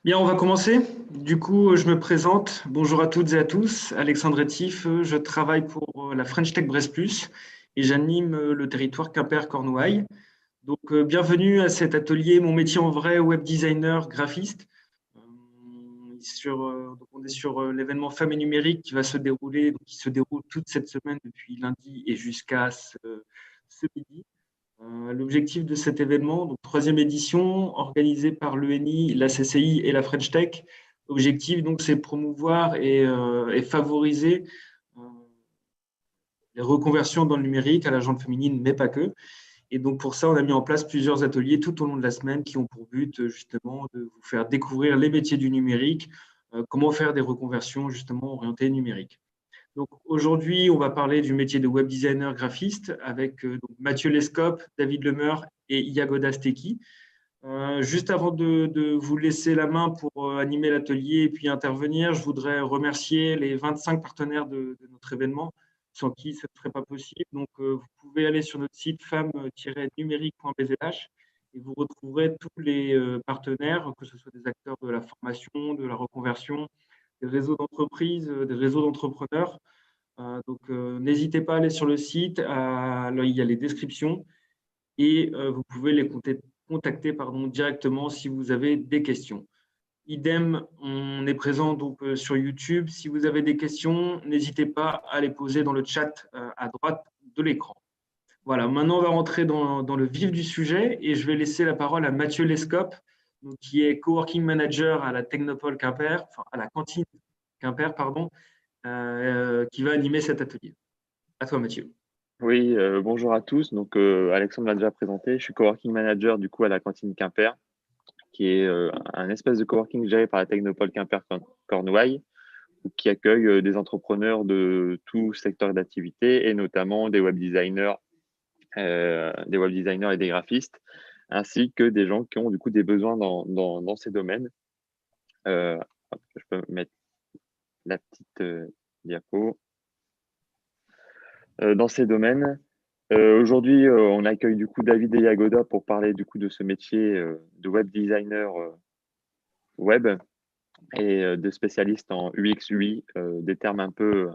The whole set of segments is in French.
Bien, on va commencer. Du coup, je me présente. Bonjour à toutes et à tous. Alexandre Etif, je travaille pour la French Tech Brest Plus et j'anime le territoire Quimper-Cornouailles. Donc, bienvenue à cet atelier Mon métier en vrai, web designer, graphiste. Donc on est sur l'événement Femmes et numérique qui va se dérouler, donc qui se déroule toute cette semaine depuis lundi et jusqu'à ce midi. L'objectif de cet événement, donc troisième édition, organisée par l'ENI, la CCI et la French Tech, l'objectif donc c'est promouvoir et favoriser euh, les reconversions dans le numérique à la gente féminine, mais pas que. Et donc pour ça, on a mis en place plusieurs ateliers tout au long de la semaine qui ont pour but justement de vous faire découvrir les métiers du numérique, comment faire des reconversions justement orientées numériques. Donc aujourd'hui, on va parler du métier de web designer graphiste avec donc Mathieu Lescope, David Lemeur et Iagoda Steki. Juste avant de vous laisser la main pour animer l'atelier et puis intervenir, je voudrais remercier les 25 partenaires de notre événement, sans qui ce ne serait pas possible. Donc, vous pouvez aller sur notre site femme-numérique.bzh et vous retrouverez tous les partenaires, que ce soit des acteurs de la formation, de la reconversion, des réseaux d'entreprises, des réseaux d'entrepreneurs. N'hésitez pas à aller sur le site, là, il y a les descriptions et vous pouvez les contacter directement si vous avez des questions. Idem, on est présent donc sur YouTube. Si vous avez des questions, n'hésitez pas à les poser dans le chat à droite de l'écran. Voilà, maintenant on va rentrer dans le vif du sujet et je vais laisser la parole à Mathieu Lescope, donc, qui est coworking manager à la Technopole Quimper, enfin à la cantine Quimper, pardon, qui va animer cet atelier. À toi, Mathieu. Oui, bonjour à tous. Alexandre l'a déjà présenté. Je suis coworking manager du coup à la cantine Quimper, qui est un espace de coworking géré par la Technopole Quimper-Cornouailles, qui accueille des entrepreneurs de tout secteur d'activité et notamment des web designers et des graphistes, ainsi que des gens qui ont du coup des besoins dans ces domaines. Euh, je peux mettre la petite diapo. Dans ces domaines. Aujourd'hui, on accueille du coup David et Yagoda pour parler du coup de ce métier de web designer web et de spécialiste en UX UI, des termes un peu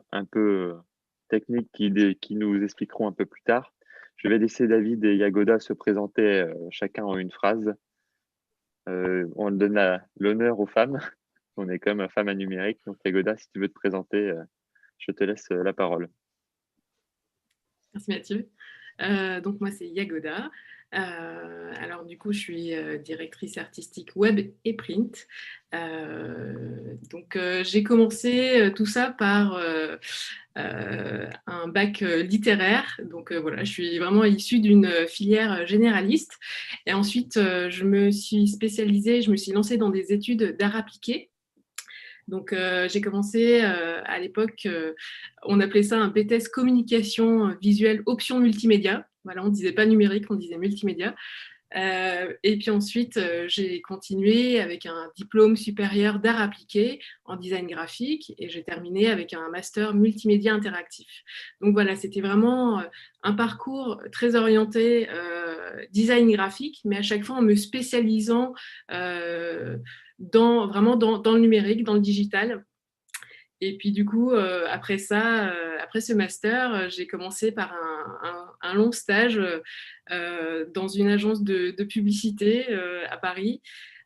techniques qui nous expliqueront un peu plus tard. Je vais laisser David et Yagoda se présenter chacun en une phrase. On donne l'honneur aux femmes. On est comme femme à numérique. Donc Yagoda, si tu veux te présenter, je te laisse la parole. Merci Mathieu. Donc moi c'est Yagoda. Alors du coup je suis directrice artistique web et print. J'ai commencé tout ça par un bac littéraire. Voilà, je suis vraiment issue d'une filière généraliste. Et ensuite je me suis spécialisée, je me suis lancée dans des études d'art appliqué. J'ai commencé à l'époque, on appelait ça un BTS communication visuelle option multimédia. Voilà, on ne disait pas numérique, on disait multimédia. Et puis ensuite, j'ai continué avec un diplôme supérieur d'art appliqué en design graphique et j'ai terminé avec un master multimédia interactif. Donc voilà, c'était vraiment un parcours très orienté design graphique, mais à chaque fois en me spécialisant vraiment dans le numérique, dans le digital. Et puis du coup, après ça, après ce master, j'ai commencé par un long stage dans une agence de publicité à Paris.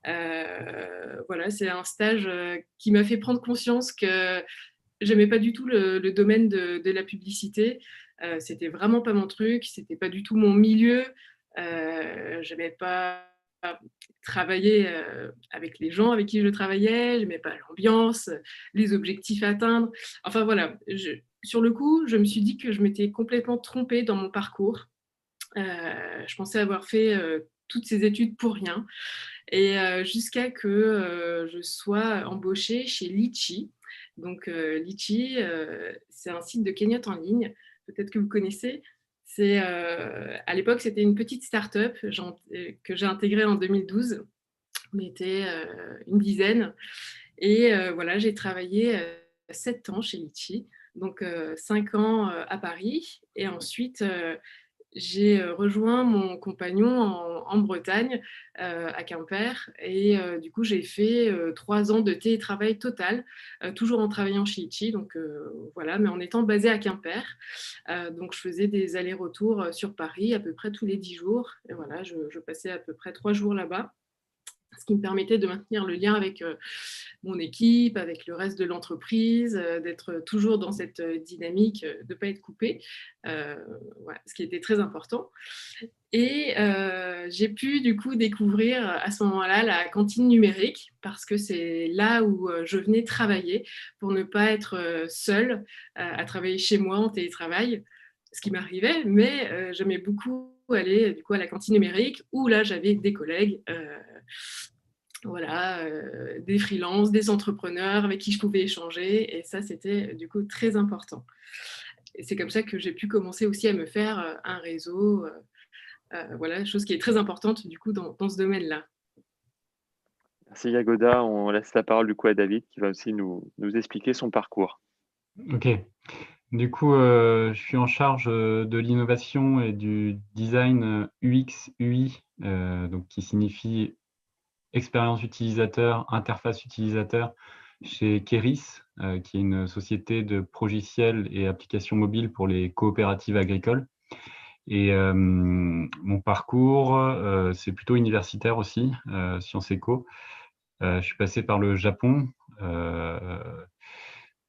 Voilà, c'est un stage qui m'a fait prendre conscience que j'aimais pas du tout le domaine de la publicité. C'était vraiment pas mon truc, c'était pas du tout mon milieu. J'aimais pas travailler avec les gens avec qui je travaillais, j'aimais pas l'ambiance, les objectifs à atteindre. Enfin voilà, sur le coup, je me suis dit que je m'étais complètement trompée dans mon parcours. Je pensais avoir fait toutes ces études pour rien. Et jusqu'à que je sois embauchée chez Litchi. Litchi, c'est un site de cagnotte en ligne, peut-être que vous connaissez. À l'époque, c'était une petite start-up que j'ai intégrée en 2012. On était une dizaine. Et voilà, j'ai travaillé 7 ans chez Litchi, donc 5 ans à Paris. Et ensuite, j'ai rejoint mon compagnon en Bretagne, à Quimper. Et du coup, j'ai fait 3 ans de télétravail total, toujours en travaillant chez Litchi, donc voilà, mais en étant basée à Quimper. Donc, je faisais des allers-retours sur Paris à peu près tous les 10 jours. Et voilà, je passais à peu près 3 jours là-bas, ce qui me permettait de maintenir le lien avec mon équipe, avec le reste de l'entreprise, d'être toujours dans cette dynamique, de ne pas être coupée, voilà, ce qui était très important. Et j'ai pu du coup découvrir à ce moment-là la cantine numérique, parce que c'est là où je venais travailler pour ne pas être seule à travailler chez moi en télétravail, ce qui m'arrivait, mais j'aimais beaucoup aller du coup à la cantine numérique où là j'avais des collègues, voilà, des freelances, des entrepreneurs avec qui je pouvais échanger, et ça c'était du coup très important. Et c'est comme ça que j'ai pu commencer aussi à me faire un réseau, voilà, chose qui est très importante du coup dans ce domaine-là. Merci Yagoda. On laisse la parole du coup à David qui va aussi nous expliquer son parcours. Ok. Du coup, je suis en charge de l'innovation et du design UX, UI, donc qui signifie expérience utilisateur, interface utilisateur chez Keris, qui est une société de logiciels et applications mobiles pour les coopératives agricoles. Et mon parcours, c'est plutôt universitaire aussi, Sciences Éco. Je suis passé par le Japon,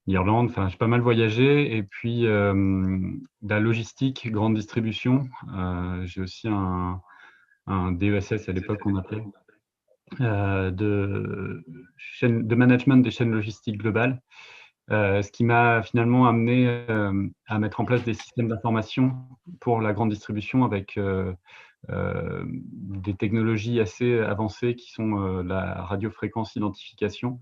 l'Irlande, enfin j'ai pas mal voyagé, et puis de la logistique, grande distribution. J'ai aussi un DESS à l'époque qu'on appelait, de management des chaînes logistiques globales, ce qui m'a finalement amené à mettre en place des systèmes d'information pour la grande distribution avec des technologies assez avancées qui sont la radiofréquence identification,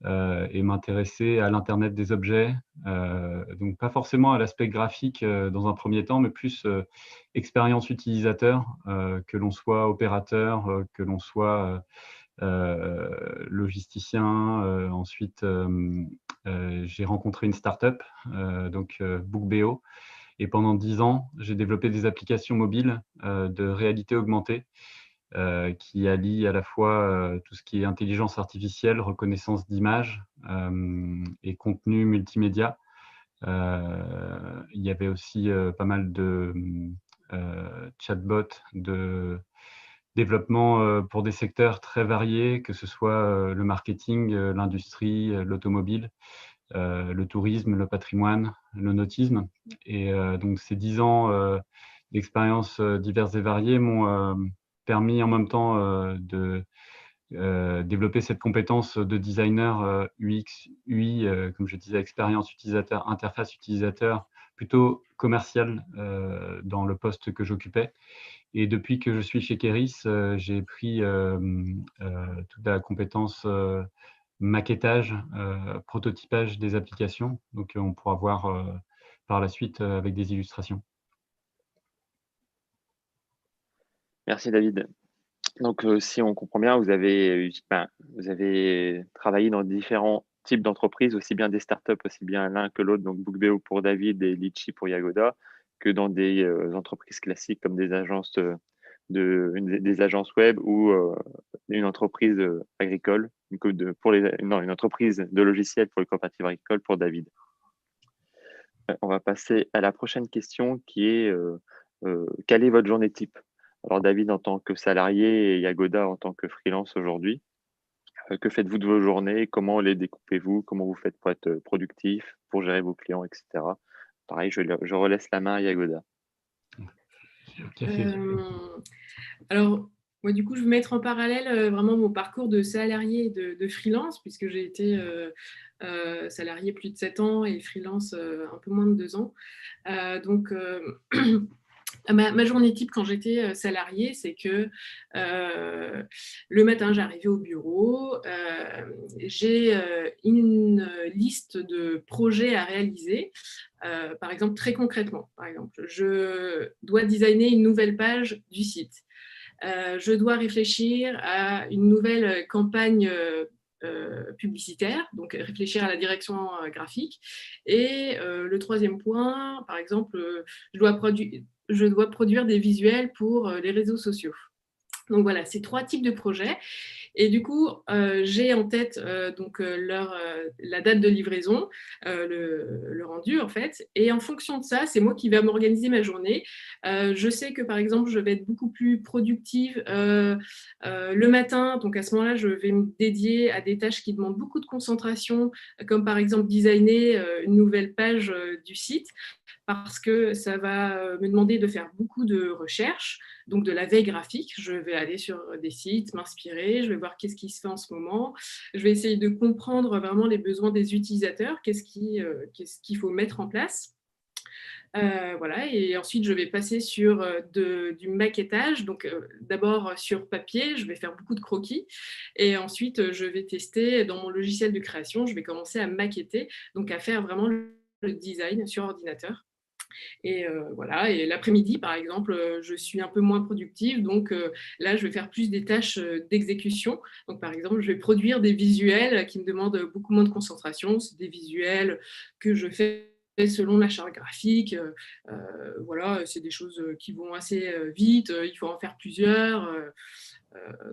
et m'intéresser à l'Internet des objets, donc pas forcément à l'aspect graphique dans un premier temps, mais plus expérience utilisateur, que l'on soit opérateur, que l'on soit logisticien. Ensuite, j'ai rencontré une start-up, donc Bookbeo, et pendant 10 ans, j'ai développé des applications mobiles de réalité augmentée, qui allie à la fois tout ce qui est intelligence artificielle, reconnaissance d'images et contenu multimédia. Il y avait aussi pas mal de chatbots, de développement pour des secteurs très variés, que ce soit le marketing, l'industrie, l'automobile, le tourisme, le patrimoine, le nautisme. Et donc ces 10 ans d'expériences diverses et variées m'ont permis en même temps de développer cette compétence de designer UX, UI, comme je disais, expérience utilisateur, interface utilisateur, plutôt commercial dans le poste que j'occupais. Et depuis que je suis chez Keris, j'ai pris toute la compétence maquettage, prototypage des applications. Donc, on pourra voir par la suite avec des illustrations. Merci David. Donc, si on comprend bien, vous avez travaillé dans différents types d'entreprises, aussi bien des startups, aussi bien l'un que l'autre, donc Bookbeo pour David et Litchi pour Yagoda, que dans des entreprises classiques comme des agences des agences web ou une entreprise agricole, une entreprise de logiciels pour les coopératives agricoles pour David. On va passer à la prochaine question qui est quelle est votre journée type? Alors David en tant que salarié et Yagoda en tant que freelance aujourd'hui, que faites-vous de vos journées? Comment les découpez-vous? Comment vous faites pour être productif, pour gérer vos clients, etc. Pareil, je relaisse la main à Yagoda. Alors, moi, du coup, je vais mettre en parallèle vraiment mon parcours de salarié et de freelance, puisque j'ai été salarié plus de 7 ans et freelance un peu moins de 2 ans. Donc, ma journée type quand j'étais salariée, c'est que le matin, j'arrivais au bureau, j'ai une liste de projets à réaliser. Par exemple, très concrètement, par exemple, je dois designer une nouvelle page du site. Je dois réfléchir à une nouvelle campagne publicitaire, donc réfléchir à la direction graphique. Et le troisième point, par exemple, je dois je dois produire des visuels pour les réseaux sociaux. Donc voilà, c'est 3 types de projets. Et du coup, j'ai en tête la date de livraison, le rendu en fait. Et en fonction de ça, c'est moi qui vais m'organiser ma journée. Je sais que par exemple, je vais être beaucoup plus productive le matin. Donc à ce moment-là, je vais me dédier à des tâches qui demandent beaucoup de concentration, comme par exemple designer une nouvelle page du site, parce que ça va me demander de faire beaucoup de recherches, donc de la veille graphique. Je vais aller sur des sites, m'inspirer, je vais voir qu'est-ce qui se fait en ce moment, je vais essayer de comprendre vraiment les besoins des utilisateurs, qu'est-ce qu'il faut mettre en place. Voilà, et ensuite je vais passer sur du maquettage. Donc d'abord sur papier, je vais faire beaucoup de croquis, et ensuite je vais tester dans mon logiciel de création. Je vais commencer à maqueter, donc à faire vraiment le design sur ordinateur. Et voilà, et l'après-midi, par exemple, je suis un peu moins productive, donc là, je vais faire plus des tâches d'exécution. Donc, par exemple, je vais produire des visuels qui me demandent beaucoup moins de concentration. C'est des visuels que je fais selon la charte graphique. Voilà, c'est des choses qui vont assez vite. Il faut en faire plusieurs.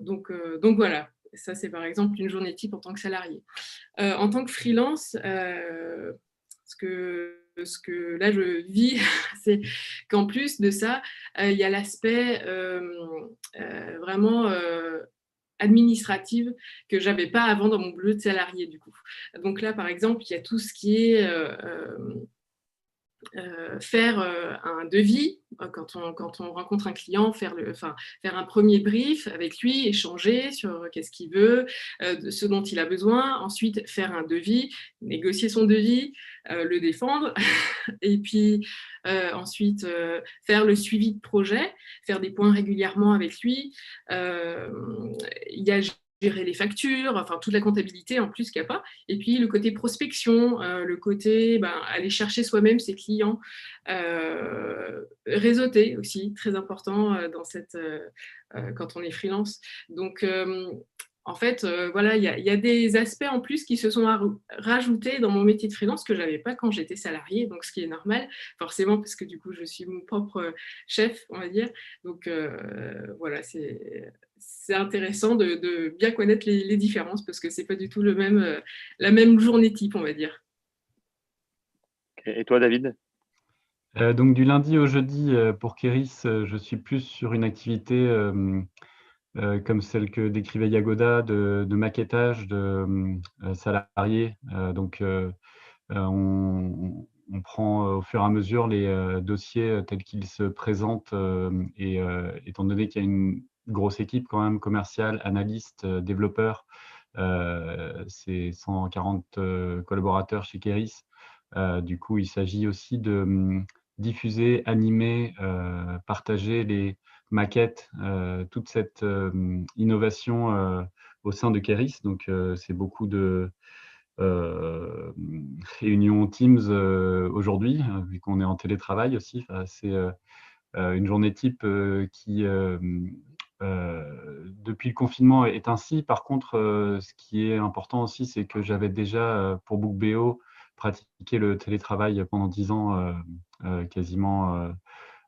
Donc voilà, ça, c'est par exemple une journée type en tant que salarié. En tant que freelance, ce que là je vis, c'est qu'en plus de ça, il y a l'aspect vraiment administratif que j'avais pas avant dans mon boulot de salarié du coup. Donc là, par exemple, il y a tout ce qui est faire un devis quand on rencontre un client, faire un premier brief avec lui, échanger sur qu'est-ce qu'il veut, ce dont il a besoin, ensuite faire un devis, négocier son devis, le défendre, et puis ensuite faire le suivi de projet, faire des points régulièrement avec lui. Il y a gérer les factures, enfin toute la comptabilité en plus qu'il n'y a pas. Et puis le côté prospection, le côté aller chercher soi-même ses clients, réseauter aussi, très important quand on est freelance. Donc en fait, voilà, il y a des aspects en plus qui se sont rajoutés dans mon métier de freelance que je n'avais pas quand j'étais salariée, donc ce qui est normal, forcément, parce que du coup, je suis mon propre chef, on va dire. Donc voilà, c'est intéressant de bien connaître les différences, parce que ce n'est pas du tout la même journée type, on va dire. Et toi, David? Donc du lundi au jeudi, pour Kéris, je suis plus sur une activité comme celle que décrivait Yagoda, de maquettage de salariés. Donc on prend au fur et à mesure les dossiers tels qu'ils se présentent, et étant donné qu'il y a une grosse équipe quand même, commerciale, analystes, développeurs, c'est 140 collaborateurs chez Kéris. Du coup, il s'agit aussi de diffuser, animer, partager les maquettes, toute cette innovation au sein de Kéris. Donc, c'est beaucoup de réunions Teams aujourd'hui, vu qu'on est en télétravail aussi. Enfin, c'est une journée type qui, depuis le confinement, est ainsi. Par contre, ce qui est important aussi, c'est que j'avais déjà, pour BookBO, pratiqué le télétravail pendant 10 ans, quasiment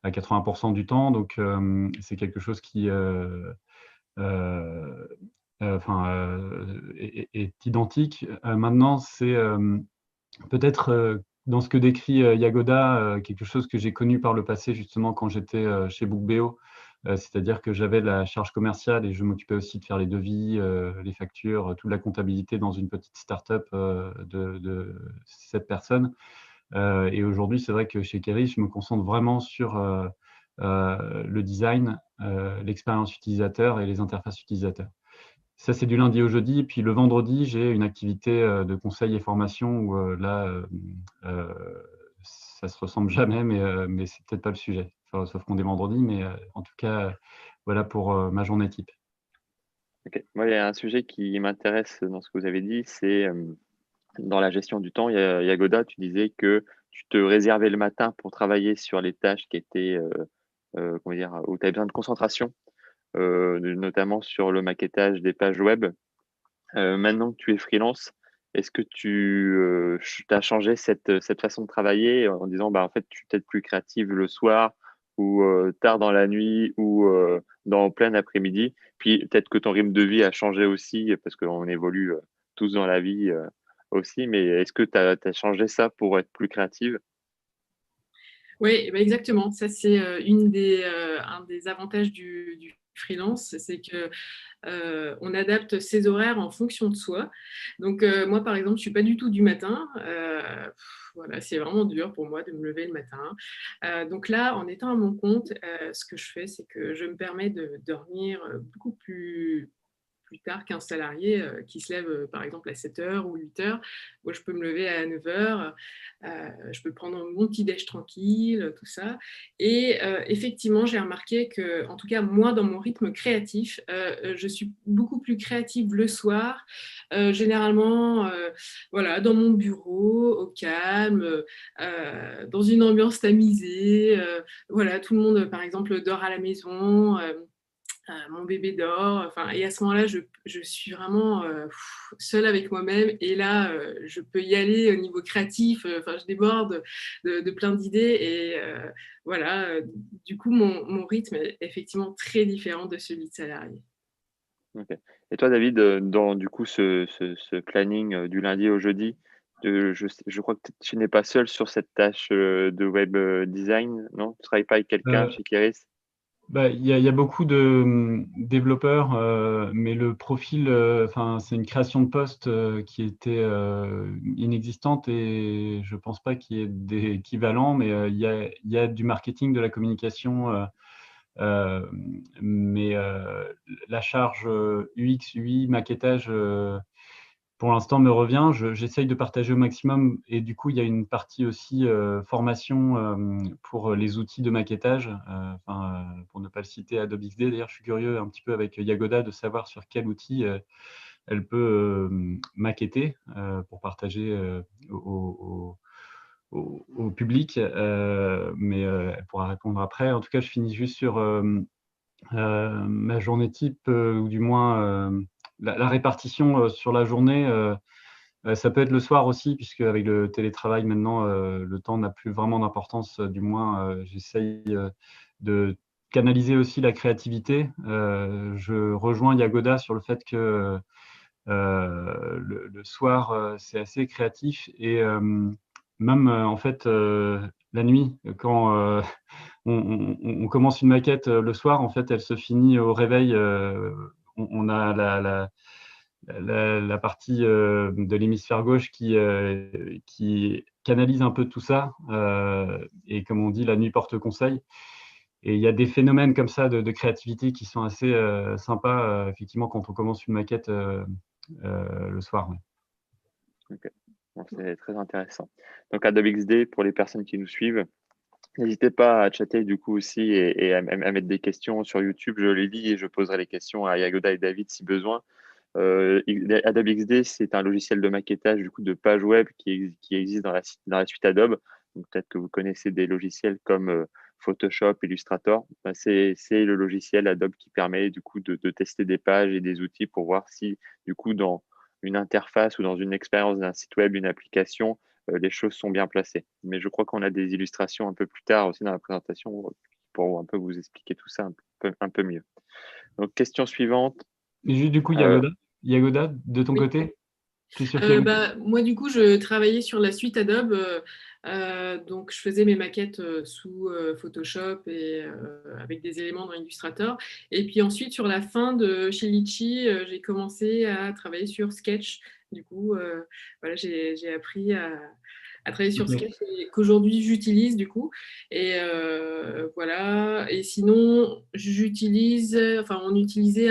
à 80% du temps. Donc, c'est quelque chose qui est identique. Maintenant, c'est peut-être dans ce que décrit Yagoda, quelque chose que j'ai connu par le passé, justement, quand j'étais chez BookBO. C'est-à-dire que j'avais la charge commerciale et je m'occupais aussi de faire les devis, les factures, toute la comptabilité dans une petite start-up de 7 personnes. Et aujourd'hui, c'est vrai que chez Kéris, je me concentre vraiment sur le design, l'expérience utilisateur et les interfaces utilisateurs. Ça, c'est du lundi au jeudi. Puis le vendredi, j'ai une activité de conseil et formation où là, ça se ressemble jamais, mais c'est peut-être pas le sujet. Enfin, sauf qu'on est vendredi, mais en tout cas, voilà pour ma journée type. Ok. Moi, il y a un sujet qui m'intéresse dans ce que vous avez dit, c'est dans la gestion du temps. Yagoda, tu disais que tu te réservais le matin pour travailler sur les tâches qui étaient, comment dire, où tu avais besoin de concentration, notamment sur le maquettage des pages web. Maintenant que tu es freelance, est-ce que tu as changé cette façon de travailler en disant, bah, en fait, tu es peut-être plus créative le soir ou tard dans la nuit ou dans plein après-midi. Puis peut-être que ton rythme de vie a changé aussi parce qu'on évolue tous dans la vie aussi. Mais est-ce que tu as changé ça pour être plus créative? Oui, bah exactement. Ça, c'est un des avantages du freelance, c'est que on adapte ses horaires en fonction de soi. Donc, moi, par exemple, je ne suis pas du tout du matin. Voilà, c'est vraiment dur pour moi de me lever le matin. Donc là, en étant à mon compte, ce que je fais, c'est que je me permets de dormir beaucoup plus tard qu'un salarié qui se lève par exemple à 7h ou 8h. Moi, je peux me lever à 9h, je peux prendre mon petit déj tranquille, tout ça. Et effectivement, j'ai remarqué que, en tout cas, moi, dans mon rythme créatif, je suis beaucoup plus créative le soir, généralement, voilà, dans mon bureau, au calme, dans une ambiance tamisée. Voilà, tout le monde, par exemple, dort à la maison. Mon bébé dort, enfin, et à ce moment-là, je suis vraiment seule avec moi-même, et là, je peux y aller au niveau créatif, enfin, je déborde de plein d'idées, et voilà, du coup, mon rythme est effectivement très différent de celui de salarié. Ok. Et toi, David, dans du coup ce planning du lundi au jeudi, je crois que tu n'es pas seul sur cette tâche de web design, non? Tu travailles pas avec quelqu'un Euh, chez Keris? Bah, il y a beaucoup de développeurs, mais le profil, enfin, c'est une création de poste qui était inexistante, et je pense pas qu'il y ait d'équivalent, mais il y a du marketing, de la communication, euh, mais la charge UX, UI, maquettage, pour l'instant me revient. J'essaye de partager au maximum, et du coup il y a une partie aussi formation pour les outils de maquettage. Pour ne pas le citer, Adobe XD. D'ailleurs, je suis curieux un petit peu avec Yagoda de savoir sur quel outil elle peut maqueter pour partager au public, mais elle pourra répondre après. En tout cas, je finis juste sur ma journée type, ou du moins la répartition sur la journée. Ça peut être le soir aussi, puisque avec le télétravail maintenant, le temps n'a plus vraiment d'importance. Du moins, j'essaye de canaliser aussi la créativité. Je rejoins Yagoda sur le fait que le soir, c'est assez créatif, et même en fait la nuit, quand on commence une maquette le soir, en fait, elle se finit au réveil. On a la partie de l'hémisphère gauche qui canalise un peu tout ça. Et comme on dit, la nuit porte conseil. Et il y a des phénomènes comme ça de créativité qui sont assez sympas, effectivement, quand on commence une maquette le soir. Ouais. Ok. Bon, c'est très intéressant. Donc Adobe XD, pour les personnes qui nous suivent, n'hésitez pas à chatter du coup aussi et à mettre des questions sur YouTube. Je les lis et je poserai les questions à Yagoda et David si besoin. Adobe XD, c'est un logiciel de maquettage du coup de pages web qui existe dans la suite Adobe. Donc peut-être que vous connaissez des logiciels comme Photoshop, Illustrator. Ben, c'est le logiciel Adobe qui permet du coup de tester des pages et des outils pour voir si du coup dans une interface ou dans une expérience d'un site web, une application, les choses sont bien placées. Mais je crois qu'on a des illustrations un peu plus tard aussi dans la présentation pour un peu vous expliquer tout ça un peu mieux. Donc question suivante. Et juste du coup, Euh, Yagoda, de ton Oui. côté, tu es sur quel outil? Moi, du coup, je travaillais sur la suite Adobe. Donc, je faisais mes maquettes sous Photoshop et avec des éléments dans Illustrator. Et puis ensuite, sur la fin de chez Litchi, j'ai commencé à travailler sur Sketch. Du coup, voilà, j'ai appris à travailler sur Ok. Sketch, qu'aujourd'hui j'utilise du coup. Et voilà. Et sinon, on utilisait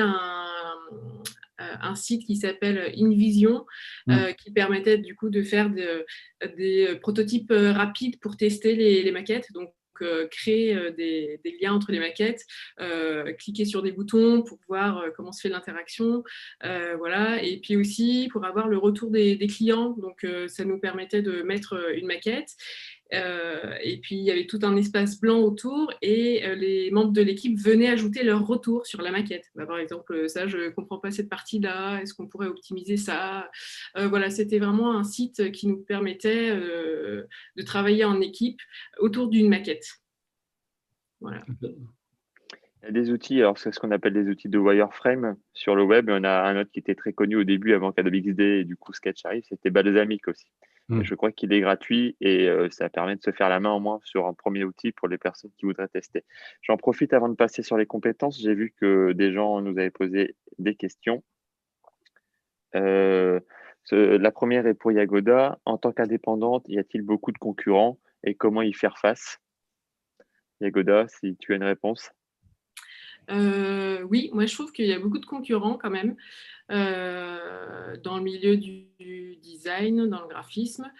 un site qui s'appelle InVision, Mm. qui permettait du coup de faire des prototypes rapides pour tester les maquettes. Donc, créer des liens entre les maquettes, cliquer sur des boutons pour voir comment se fait l'interaction, voilà. Et puis aussi pour avoir le retour des clients. Donc, ça nous permettait de mettre une maquette. Et puis, il y avait tout un espace blanc autour, et les membres de l'équipe venaient ajouter leur retour sur la maquette. Bah, par exemple, ça, je ne comprends pas cette partie-là, est-ce qu'on pourrait optimiser ça? Voilà, c'était vraiment un site qui nous permettait de travailler en équipe autour d'une maquette. Voilà. Il y a des outils, alors c'est ce qu'on appelle des outils de wireframe sur le web. On a un autre qui était très connu au début avant qu'Adobe XD et du coup Sketch arrive, c'était Balsamiq aussi. Et je crois qu'il est gratuit et ça permet de se faire la main en moins sur un premier outil pour les personnes qui voudraient tester. J'en profite avant de passer sur les compétences. J'ai vu que des gens nous avaient posé des questions. La première est pour Yagoda. En tant qu'indépendante, y a-t-il beaucoup de concurrents et comment y faire face? Yagoda, si tu as une réponse. Oui, moi je trouve qu'il y a beaucoup de concurrents quand même dans le milieu du design, dans le graphisme.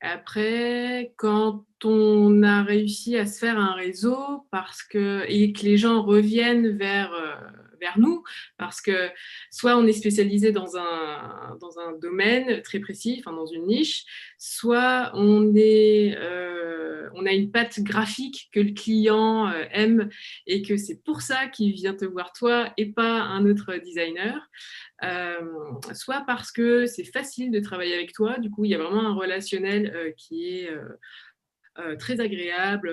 Après, quand on a réussi à se faire un réseau et que les gens reviennent vers nous, parce que soit on est spécialisé dans un domaine très précis, enfin dans une niche, soit on a une patte graphique que le client aime et que c'est pour ça qu'il vient te voir toi et pas un autre designer. Soit parce que c'est facile de travailler avec toi, du coup il y a vraiment un relationnel qui est très agréable.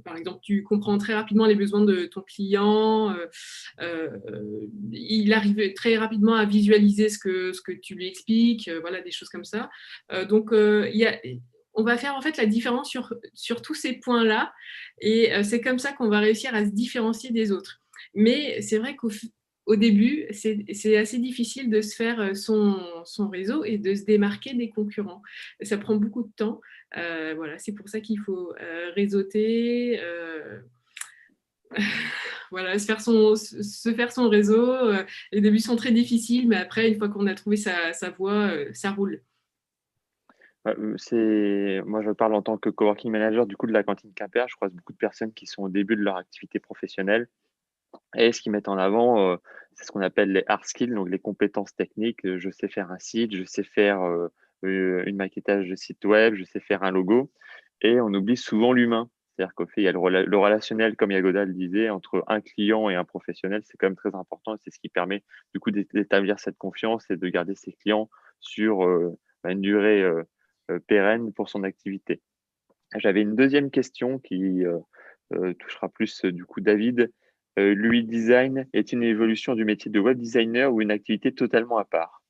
Par exemple, tu comprends très rapidement les besoins de ton client. Il arrive très rapidement à visualiser ce que tu lui expliques. Voilà, des choses comme ça. Donc, on va faire en fait la différence sur tous ces points-là. Et c'est comme ça qu'on va réussir à se différencier des autres. Mais c'est vrai qu'au début, c'est assez difficile de se faire son réseau et de se démarquer des concurrents. Ça prend beaucoup de temps. Voilà, c'est pour ça qu'il faut réseauter, voilà, se faire son réseau. Les débuts sont très difficiles, mais après, une fois qu'on a trouvé sa voie, ça roule. Moi, je parle en tant que coworking manager du coup de la cantine Quimper. Je croise beaucoup de personnes qui sont au début de leur activité professionnelle et ce qu'ils mettent en avant, c'est ce qu'on appelle les hard skills, donc les compétences techniques. Je sais faire un site, je sais faire une maquettage de site web, je sais faire un logo et on oublie souvent l'humain. C'est-à-dire qu'au fait, il y a le relationnel, comme Yagoda le disait, entre un client et un professionnel, c'est quand même très important. C'est ce qui permet du coup d'établir cette confiance et de garder ses clients sur une durée pérenne pour son activité. J'avais une deuxième question qui touchera plus du coup David. L'UI design est une évolution du métier de web designer ou une activité totalement à part?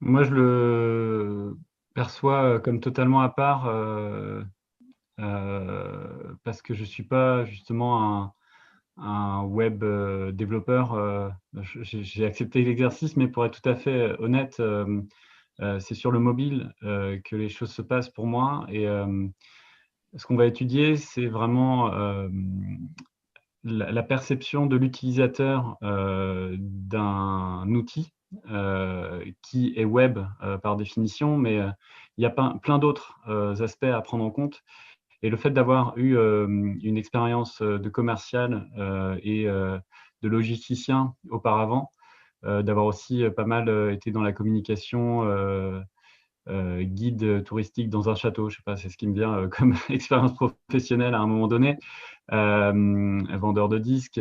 Moi, je le perçois comme totalement à part parce que je ne suis pas justement un web développeur. J'ai accepté l'exercice, mais pour être tout à fait honnête, c'est sur le mobile que les choses se passent pour moi. Et ce qu'on va étudier, c'est vraiment la perception de l'utilisateur d'un outil qui est web par définition, mais il y a plein d'autres aspects à prendre en compte. Et le fait d'avoir eu une expérience de commercial et de logisticien auparavant, d'avoir aussi pas mal été dans la communication, guide touristique dans un château, je sais pas, c'est ce qui me vient comme expérience professionnelle à un moment donné, vendeur de disques,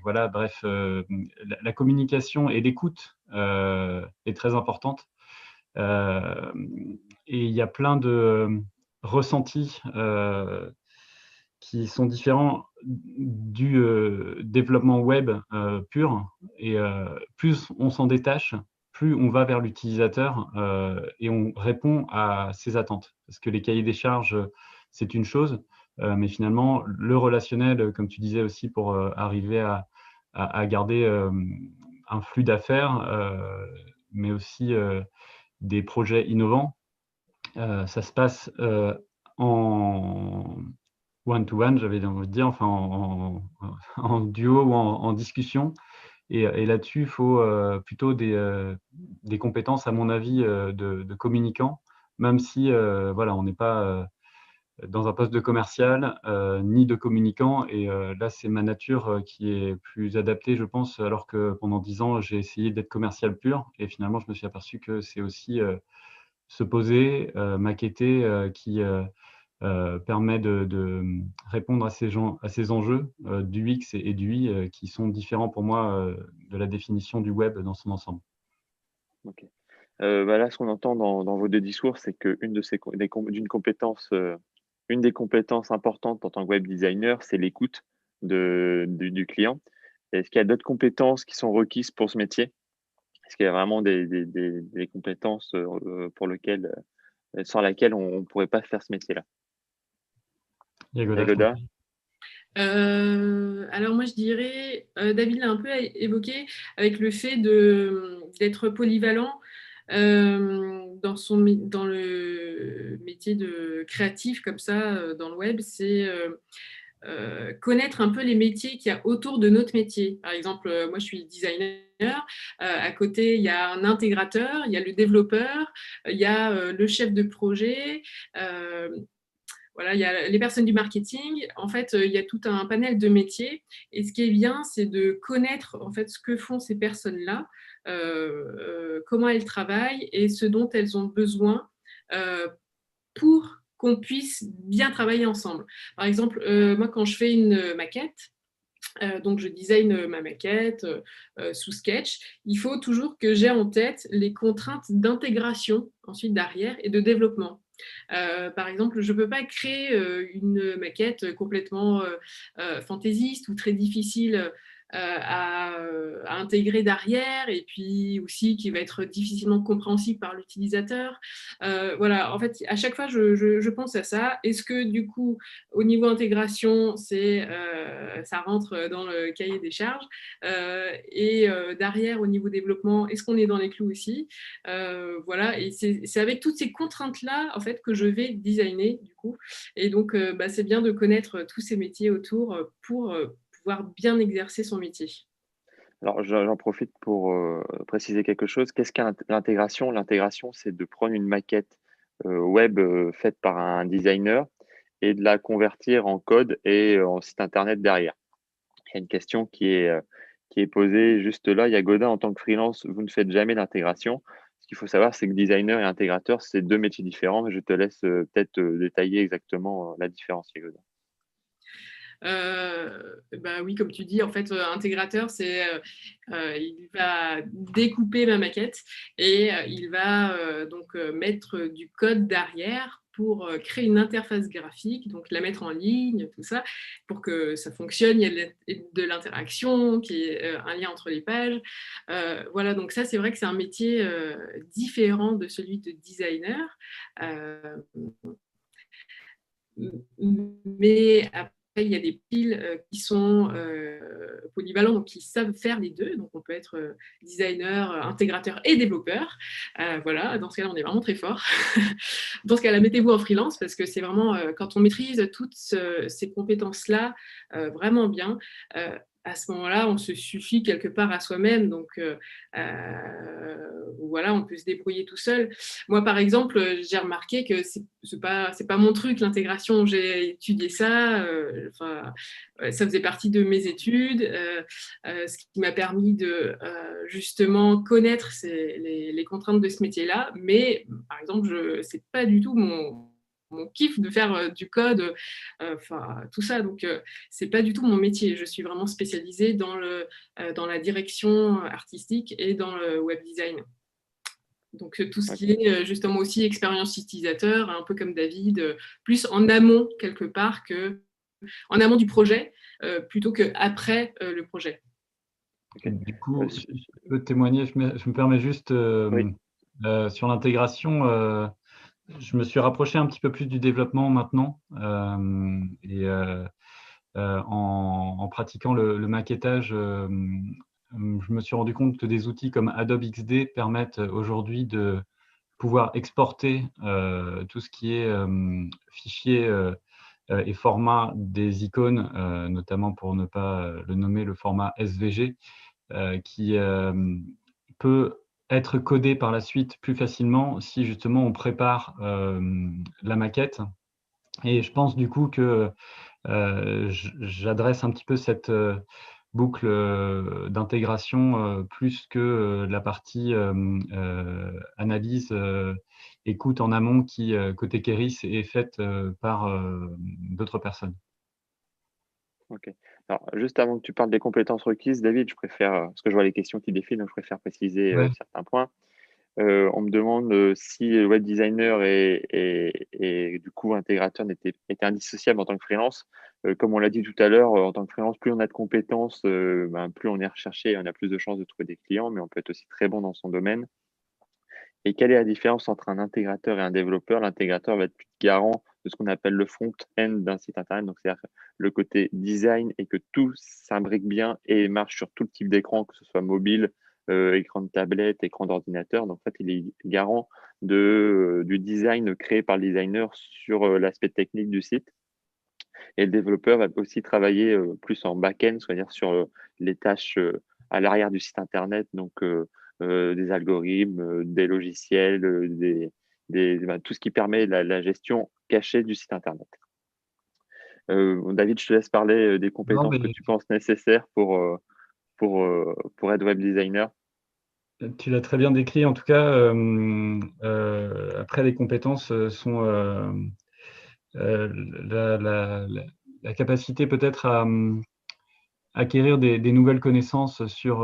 voilà, bref, la communication et l'écoute est très importante. Et il y a plein de ressentis qui sont différents du développement web pur. Et plus on s'en détache, plus on va vers l'utilisateur et on répond à ses attentes. Parce que les cahiers des charges, c'est une chose, mais finalement, le relationnel, comme tu disais aussi, pour arriver à garder un flux d'affaires, mais aussi des projets innovants, ça se passe en one-to-one, j'avais envie de dire, enfin en duo ou en discussion. Et là-dessus, il faut plutôt des compétences, à mon avis, de communicant, même si voilà, on n'est pas dans un poste de commercial ni de communicant. Et là, c'est ma nature qui est plus adaptée, je pense, alors que pendant 10 ans, j'ai essayé d'être commercial pur. Et finalement, je me suis aperçu que c'est aussi se poser, maqueter, qui permet de répondre à ces enjeux du X et du Y qui sont différents pour moi de la définition du web dans son ensemble. Ok. Là, ce qu'on entend dans vos 2 discours, c'est qu'une de ces co des com d'une compétence, une des compétences importantes en tant que web designer, c'est l'écoute du client. Est-ce qu'il y a d'autres compétences qui sont requises pour ce métier? Est-ce qu'il y a vraiment des compétences, pour lesquelles, sans laquelle on ne pourrait pas faire ce métier-là? Yagoda, je t'en Yagoda? prie. Alors moi je dirais, David l'a un peu évoqué, avec le fait d'être polyvalent dans le métier de créatif comme ça, dans le web, c'est connaître un peu les métiers qu'il y a autour de notre métier. Par exemple, moi je suis designer, à côté il y a un intégrateur, il y a le développeur, il y a le chef de projet. Voilà, il y a les personnes du marketing. En fait, il y a tout un panel de métiers. Et ce qui est bien, c'est de connaître en fait ce que font ces personnes-là, comment elles travaillent et ce dont elles ont besoin euh, pour qu'on puisse bien travailler ensemble. Par exemple, moi, quand je fais une maquette, donc je design ma maquette sous Sketch, il faut toujours que j'ai en tête les contraintes d'intégration ensuite derrière et de développement. Par exemple, je ne peux pas créer une maquette complètement fantaisiste ou très difficile à intégrer derrière et puis aussi qui va être difficilement compréhensible par l'utilisateur. Voilà, en fait, à chaque fois, je pense à ça. Est-ce que du coup, au niveau intégration, ça rentre dans le cahier des charges et derrière, au niveau développement, est-ce qu'on est dans les clous aussi? Voilà, et c'est avec toutes ces contraintes-là en fait, que je vais designer du coup. Et donc, c'est bien de connaître tous ces métiers autour pour pouvoir bien exercer son métier. Alors, j'en profite pour préciser quelque chose. Qu'est-ce qu'est l'intégration? L'intégration, c'est de prendre une maquette web faite par un designer et de la convertir en code et en site internet derrière. Il y a une question qui est posée juste là. Yagoda, en tant que freelance, vous ne faites jamais d'intégration. Ce qu'il faut savoir, c'est que designer et intégrateur, c'est 2 métiers différents. Mais je te laisse peut-être détailler exactement la différence, Yagoda. Oui, comme tu dis, en fait, intégrateur, il va découper ma maquette et il va donc mettre du code derrière pour créer une interface graphique, donc la mettre en ligne, tout ça, pour que ça fonctionne. Il y a de l'interaction, qui est un lien entre les pages. Voilà, donc ça, c'est vrai que c'est un métier différent de celui de designer. Mais après, il y a des piles qui sont polyvalents, donc qui savent faire les deux. Donc, on peut être designer, intégrateur et développeur. Voilà, dans ce cas-là, on est vraiment très fort. Dans ce cas-là, mettez-vous en freelance parce que c'est vraiment quand on maîtrise toutes ces compétences-là vraiment bien, à ce moment-là, on se suffit quelque part à soi-même. Donc, voilà, on peut se débrouiller tout seul. Moi, par exemple, j'ai remarqué que c'est pas mon truc, l'intégration. J'ai étudié ça. Ça faisait partie de mes études, ce qui m'a permis de justement connaître les contraintes de ce métier-là. Mais, par exemple, c'est pas du tout mon kiff de faire du code, tout ça. Donc, c'est pas du tout mon métier. Je suis vraiment spécialisée dans la direction artistique et dans le web design. Donc, tout ce qui est justement aussi expérience utilisateur, un peu comme David, plus en amont quelque part en amont du projet, plutôt qu'après le projet. Okay. Du coup, je peux témoigner, je me permets juste Oui. sur l'intégration. Je me suis rapproché un petit peu plus du développement maintenant et en pratiquant le maquettage, je me suis rendu compte que des outils comme Adobe XD permettent aujourd'hui de pouvoir exporter tout ce qui est fichier et format des icônes, notamment pour ne pas le nommer, le format SVG, qui peut être codé par la suite plus facilement si justement on prépare la maquette. Et je pense du coup que j'adresse un petit peu cette boucle d'intégration plus que la partie analyse, écoute en amont qui, côté Keris, est faite par d'autres personnes. Ok. Alors, juste avant que tu parles des compétences requises, David, je préfère, parce que je vois les questions qui défilent, donc je préfère préciser Ouais. certains points. On me demande si le web designer et du coup intégrateur était indissociable en tant que freelance. Comme on l'a dit tout à l'heure, en tant que freelance, plus on a de compétences, plus on est recherché et on a plus de chances de trouver des clients, mais on peut être aussi très bon dans son domaine. Et quelle est la différence entre un intégrateur et un développeur? L'intégrateur va être plus garant de ce qu'on appelle le front-end d'un site internet, donc c'est-à-dire le côté design et que tout s'imbrique bien et marche sur tout type d'écran, que ce soit mobile, écran de tablette, écran d'ordinateur. Donc en fait, il est garant du design créé par le designer sur l'aspect technique du site. Et le développeur va aussi travailler plus en back-end, c'est-à-dire sur les tâches à l'arrière du site internet, donc des algorithmes, des logiciels, tout ce qui permet la gestion cachée du site internet. David, je te laisse parler des compétences que tu penses nécessaires pour être web designer. Tu l'as très bien décrit. En tout cas, après, les compétences sont la capacité peut-être à acquérir des nouvelles connaissances sur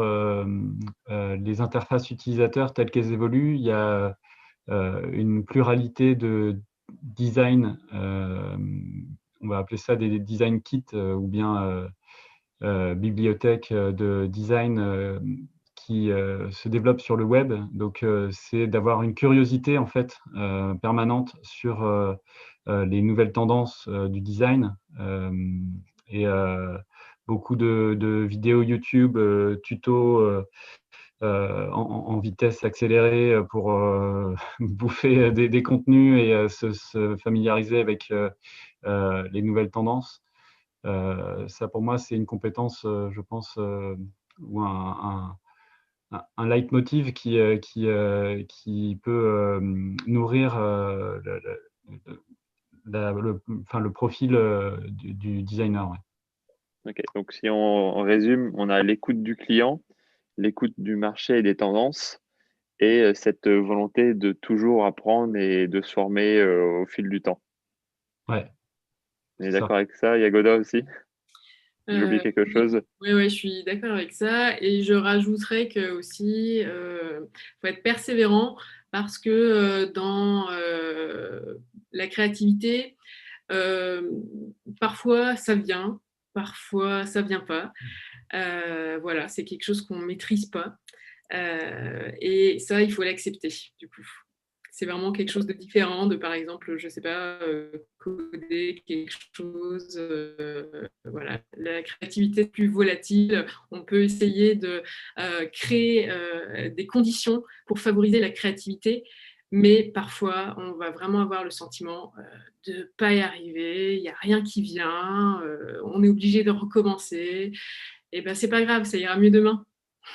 les interfaces utilisateurs telles qu'elles évoluent. Il y a une pluralité de design, on va appeler ça des design kits ou bien bibliothèques de design qui se développent sur le web. Donc, c'est d'avoir une curiosité en fait permanente sur les nouvelles tendances du design et beaucoup de vidéos YouTube, tutos en vitesse accélérée pour bouffer des contenus et se familiariser avec les nouvelles tendances. Ça, pour moi, c'est une compétence, je pense, ou un leitmotiv qui peut nourrir le profil du designer. Ouais. Ok, donc si on résume, on a l'écoute du client, l'écoute du marché et des tendances, et cette volonté de toujours apprendre et de se former au fil du temps. Ouais. On est d'accord avec ça, Yagoda aussi? J'ai oublié quelque chose? Oui, je suis d'accord avec ça. Et je rajouterais que aussi, faut être persévérant parce que dans la créativité, parfois ça vient, parfois ça vient pas. Voilà, c'est quelque chose qu'on maîtrise pas. Et ça, il faut l'accepter, du coup. C'est vraiment quelque chose de différent de, par exemple, je sais pas, coder quelque chose. Voilà, la créativité est plus volatile. On peut essayer de créer des conditions pour favoriser la créativité, mais parfois, on va vraiment avoir le sentiment de ne pas y arriver. Il n'y a rien qui vient. On est obligé de recommencer. Et ben, c'est pas grave, ça ira mieux demain.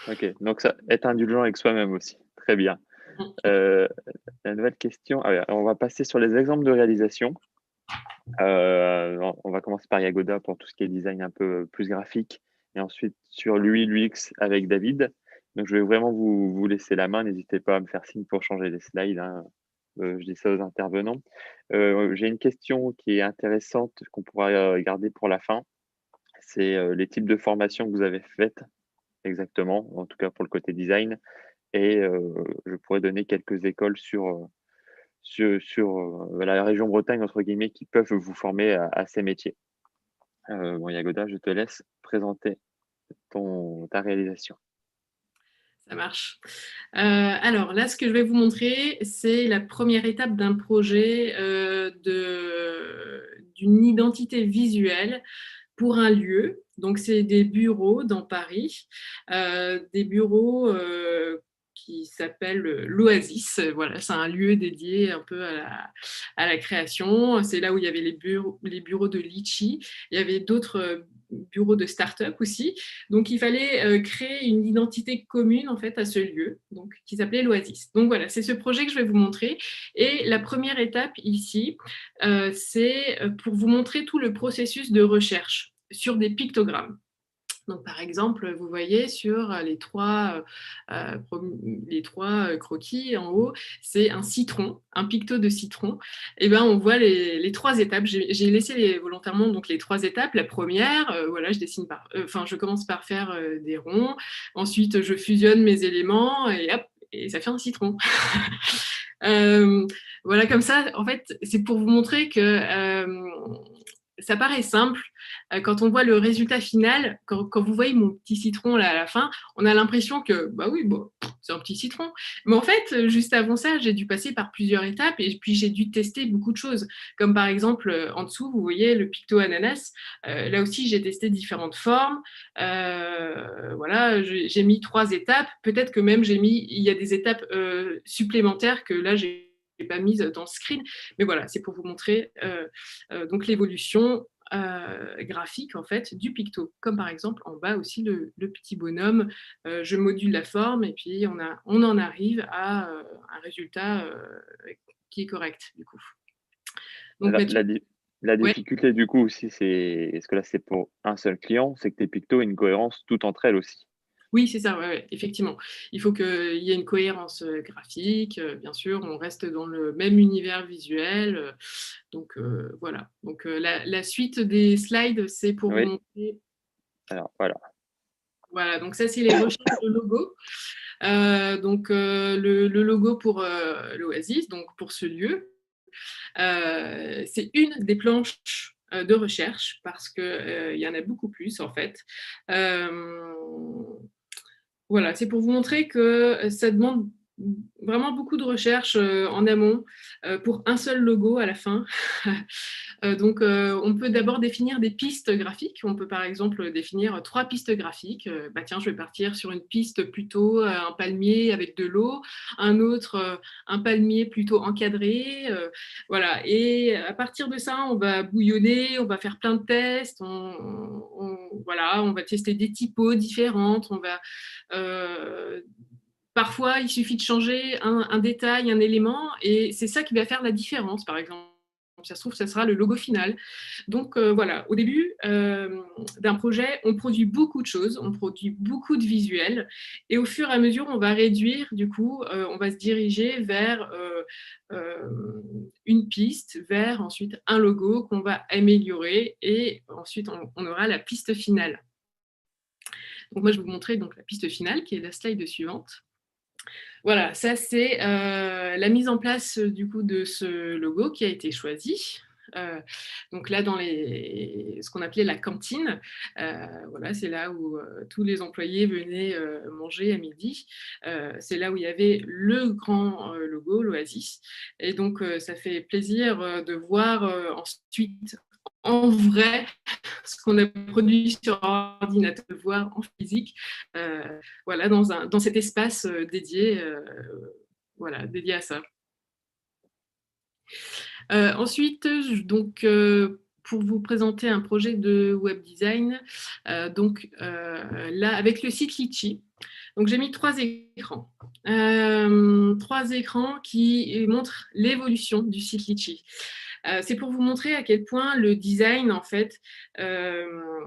Ok, donc ça, être indulgent avec soi-même aussi. Très bien. La nouvelle question, on va passer sur les exemples de réalisation. On va commencer par Yagoda pour tout ce qui est design un peu plus graphique, et ensuite sur l'UI, l'UX avec David. Donc je vais vraiment vous laisser la main, n'hésitez pas à me faire signe pour changer les slides, hein. Je dis ça aux intervenants. J'ai une question qui est intéressante qu'on pourra garder pour la fin. C'est les types de formations que vous avez faites exactement, en tout cas pour le côté design. Et je pourrais donner quelques écoles sur la région Bretagne, entre guillemets, qui peuvent vous former à ces métiers. Yagoda, je te laisse présenter ta réalisation. Ça marche. Alors là, ce que je vais vous montrer, c'est la première étape d'un projet d'une identité visuelle pour un lieu. Donc, c'est des bureaux dans Paris, des bureaux qui s'appelle l'Oasis. Voilà, c'est un lieu dédié un peu à la création. C'est là où il y avait les bureaux de Litchi. Il y avait d'autres bureaux de start-up aussi. Donc, il fallait créer une identité commune en fait à ce lieu, donc qui s'appelait l'Oasis. Donc voilà, c'est ce projet que je vais vous montrer. Et la première étape ici, c'est pour vous montrer tout le processus de recherche sur des pictogrammes. Donc, par exemple, vous voyez sur les trois croquis en haut, c'est un citron, un picto de citron. Et ben, on voit les trois étapes. J'ai laissé volontairement donc les trois étapes. La première, voilà, je commence par faire des ronds. Ensuite, je fusionne mes éléments et hop, et ça fait un citron. Voilà, comme ça, en fait, c'est pour vous montrer que ça paraît simple. Quand on voit le résultat final, quand vous voyez mon petit citron là à la fin, on a l'impression que, bah oui, bon, c'est un petit citron. Mais en fait, juste avant ça, j'ai dû passer par plusieurs étapes et puis j'ai dû tester beaucoup de choses. Comme par exemple, en dessous, vous voyez le picto ananas. Là aussi, j'ai testé différentes formes. Voilà, j'ai mis 3 étapes. Peut-être que même il y a des étapes supplémentaires que là, j'ai pas mises dans le screen. Mais voilà, c'est pour vous montrer donc l'évolution graphique en fait du picto, comme par exemple en bas aussi le petit bonhomme. Je module la forme et puis on en arrive à un résultat qui est correct du coup. Donc, La ouais. difficulté du coup aussi, est-ce que là c'est pour un seul client, c'est que tes pictos aient une cohérence tout entre elles aussi. Oui, c'est ça, ouais, effectivement. Il faut qu'il y ait une cohérence graphique, bien sûr, on reste dans le même univers visuel. Donc voilà. Donc la suite des slides, c'est pour vous montrer. Alors voilà. Voilà, donc ça, c'est les recherches de logo. Donc le logo pour l'Oasis, donc pour ce lieu, c'est une des planches de recherche parce qu'il y en a beaucoup plus en fait. Voilà, c'est pour vous montrer que ça demande vraiment beaucoup de recherche en amont pour un seul logo à la fin. Donc, on peut d'abord définir des pistes graphiques. On peut par exemple définir 3 pistes graphiques. Bah, tiens, je vais partir sur une piste plutôt un palmier avec de l'eau, un autre un palmier plutôt encadré. Voilà. Et à partir de ça, on va bouillonner, on va faire plein de tests. Voilà, on va tester des typos différentes. On va parfois, il suffit de changer un détail, un élément, et c'est ça qui va faire la différence, par exemple. Ça se trouve, ça sera le logo final. Donc voilà, au début d'un projet, on produit beaucoup de choses, on produit beaucoup de visuels, et au fur et à mesure, on va réduire, du coup, on va se diriger vers une piste, vers ensuite un logo qu'on va améliorer, et ensuite, on aura la piste finale. Donc moi, je vais vous montrer donc, la piste finale, qui est la slide suivante. Voilà, ça c'est la mise en place du coup de ce logo qui a été choisi. Donc là, dans ce qu'on appelait la cantine, voilà, c'est là où tous les employés venaient manger à midi. C'est là où il y avait le grand logo, l'Oasis. Et donc, ça fait plaisir de voir ensuite en vrai ce qu'on a produit sur ordinateur, de voir en physique, voilà, dans cet espace dédié, voilà, dédié à ça. Ensuite, donc, pour vous présenter un projet de web design, donc là, avec le site Litchi. Donc, j'ai mis 3 écrans. 3 écrans qui montrent l'évolution du site Litchi. C'est pour vous montrer à quel point le design, en fait,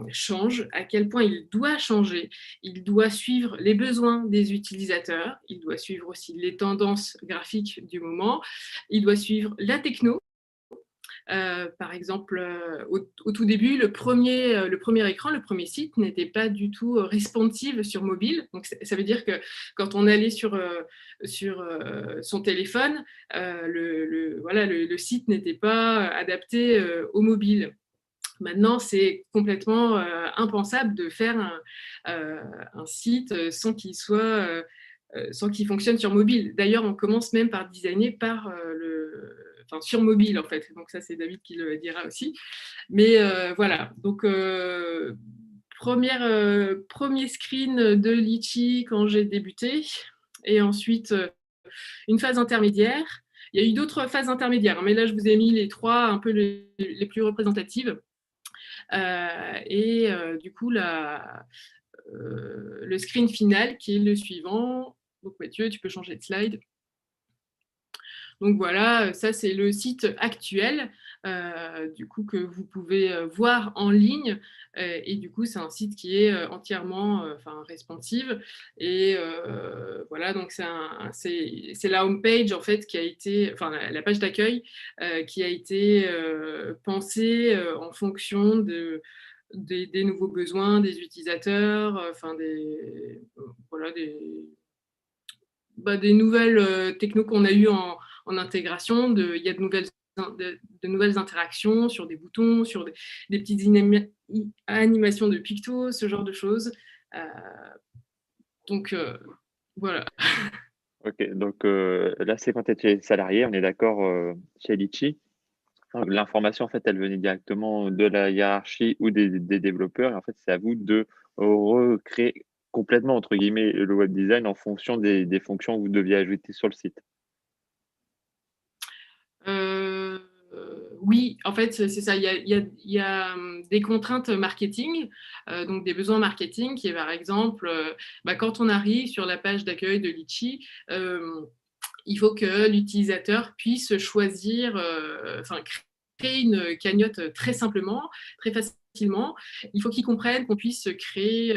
change, à quel point il doit changer. Il doit suivre les besoins des utilisateurs, il doit suivre aussi les tendances graphiques du moment, il doit suivre la techno. Par exemple, au tout début, le premier écran, le premier site n'était pas du tout responsive sur mobile. Donc, ça veut dire que quand on allait sur son téléphone, le site n'était pas adapté au mobile. Maintenant, c'est complètement impensable de faire un site sans qu'il fonctionne sur mobile. D'ailleurs, on commence même par designer sur mobile, en fait. Donc ça, c'est David qui le dira aussi. Mais voilà, donc premier screen de Litchi quand j'ai débuté. Et ensuite, une phase intermédiaire. Il y a eu d'autres phases intermédiaires, mais là, je vous ai mis les 3 un peu les plus représentatives. Et du coup, le screen final qui est le suivant. Donc Mathieu, tu peux changer de slide. Donc voilà, ça c'est le site actuel du coup que vous pouvez voir en ligne et du coup c'est un site qui est entièrement responsive et voilà, donc c'est la home page en fait qui a été, enfin la page d'accueil qui a été pensée en fonction des nouveaux besoins des utilisateurs, des nouvelles technos qu'on a eues en intégration. Il y a de nouvelles interactions sur des boutons, sur des petites animations de pictos, ce genre de choses. Donc, voilà. Ok, donc là, c'est quand tu étais salarié, on est d'accord, chez Litchi. L'information, en fait, elle venait directement de la hiérarchie ou des développeurs. Et en fait, c'est à vous de recréer complètement, entre guillemets, le web design en fonction des fonctions que vous deviez ajouter sur le site. Oui, en fait, c'est ça. Il y a des contraintes marketing, donc des besoins marketing qui est, par exemple, quand on arrive sur la page d'accueil de Litchi, il faut que l'utilisateur puisse choisir, créer une cagnotte très simplement, très facilement. Il faut qu'il comprenne qu'on puisse créer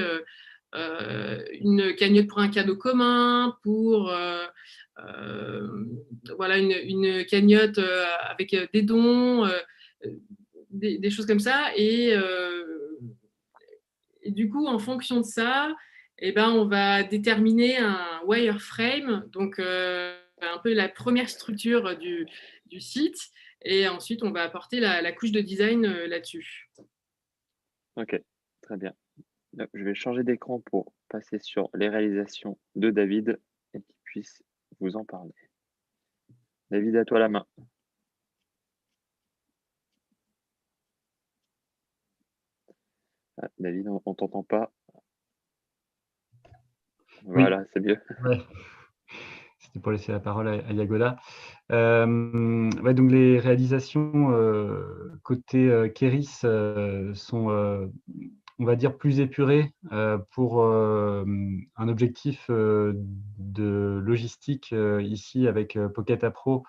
une cagnotte pour un cadeau commun, pour voilà, une cagnotte avec des dons, des choses comme ça. Et du coup, en fonction de ça, eh ben, on va déterminer un wireframe, donc un peu la première structure du site. Et ensuite, on va apporter la couche de design là-dessus. Ok, très bien. Donc, je vais changer d'écran pour passer sur les réalisations de David et qu'il puisse vous en parler. David, à toi la main. Ah, David, on t'entend pas. Voilà, c'est mieux. Ouais. C'était pour laisser la parole à Yagoda. Ouais, donc les réalisations côté Keris sont, on va dire, plus épurées pour un objectif de logistique ici avec Pocket Appro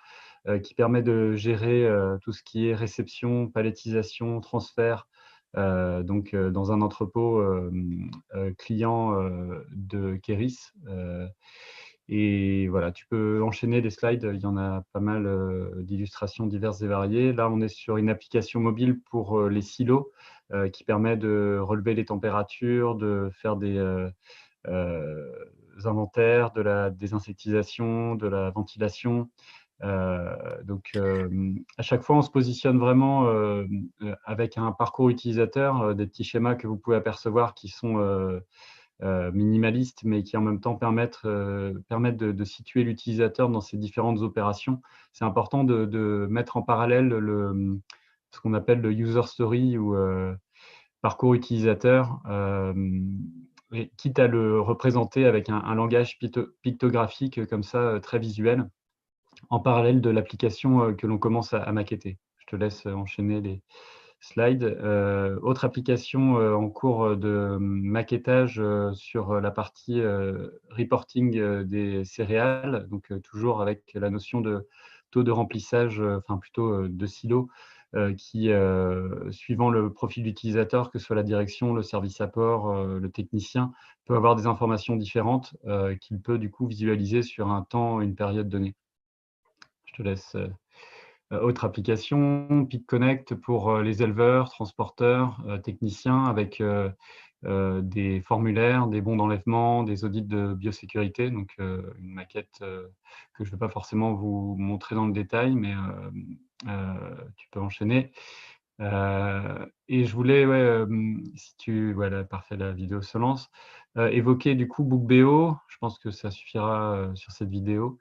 qui permet de gérer tout ce qui est réception, palettisation, transfert, donc dans un entrepôt client de Keris. Et voilà, tu peux enchaîner les slides, il y en a pas mal d'illustrations diverses et variées. Là, on est sur une application mobile pour les silos qui permet de relever les températures, de faire des inventaires, de la désinsectisation, de la ventilation. Donc, à chaque fois, on se positionne vraiment avec un parcours utilisateur, des petits schémas que vous pouvez apercevoir qui sont minimalistes, mais qui en même temps permettent de situer l'utilisateur dans ces différentes opérations. C'est important de mettre en parallèle ce qu'on appelle le user story ou parcours utilisateur, et quitte à le représenter avec un langage pictographique comme ça, très visuel, en parallèle de l'application que l'on commence à maqueter. Je te laisse enchaîner les slides. Autre application en cours de maquettage sur la partie reporting des céréales, donc toujours avec la notion de taux de remplissage, enfin plutôt de silo, qui, suivant le profil d'utilisateur, que ce soit la direction, le service apport, le technicien, peut avoir des informations différentes qu'il peut du coup visualiser sur un temps, une période donnée. Je te laisse. Autre application, PicConnect pour les éleveurs, transporteurs, techniciens, avec des formulaires, des bons d'enlèvement, des audits de biosécurité. Donc, une maquette que je ne vais pas forcément vous montrer dans le détail, mais tu peux enchaîner. Et je voulais, si tu… Voilà, parfait, la vidéo se lance. Évoquer du coup BookBO. Je pense que ça suffira sur cette vidéo.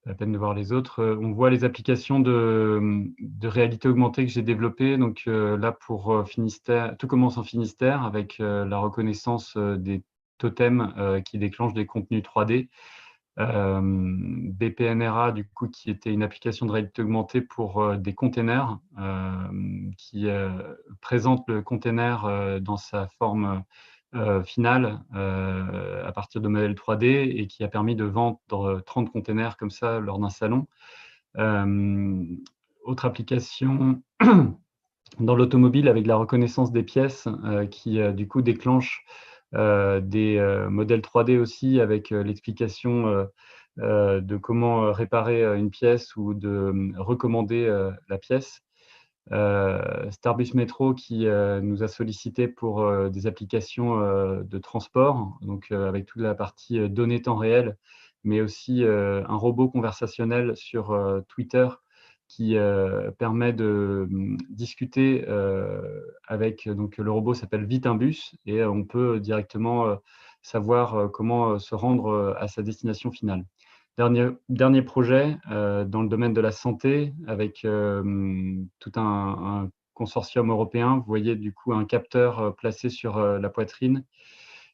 Pas la peine de voir les autres. On voit les applications de réalité augmentée que j'ai développées. Donc là, pour Finistère, tout commence en Finistère avec la reconnaissance des totems qui déclenchent des contenus 3D. BPNRA, du coup, qui était une application de réalité augmentée pour des containers qui présente le container dans sa forme finale à partir de modèles 3D et qui a permis de vendre 30 containers comme ça lors d'un salon. Autre application dans l'automobile avec la reconnaissance des pièces qui du coup déclenche des modèles 3D aussi avec l'explication de comment réparer une pièce ou de recommander la pièce. Starbus Metro qui nous a sollicité pour des applications de transport, donc avec toute la partie données temps réel mais aussi un robot conversationnel sur Twitter qui permet de discuter avec, donc le robot s'appelle Vitimbus, et on peut directement savoir comment se rendre à sa destination finale. Dernier projet dans le domaine de la santé avec tout un consortium européen. Vous voyez du coup un capteur placé sur la poitrine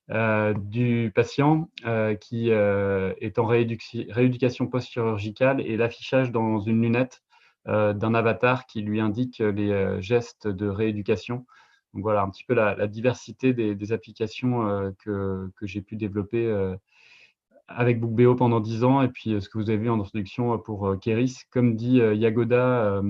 du patient qui est en rééducation post-chirurgicale, et l'affichage dans une lunette d'un avatar qui lui indique les gestes de rééducation. Donc voilà un petit peu la diversité des applications que j'ai pu développer avec Bookbeo pendant 10 ans, et puis ce que vous avez vu en introduction pour Keris. Comme dit Yagoda,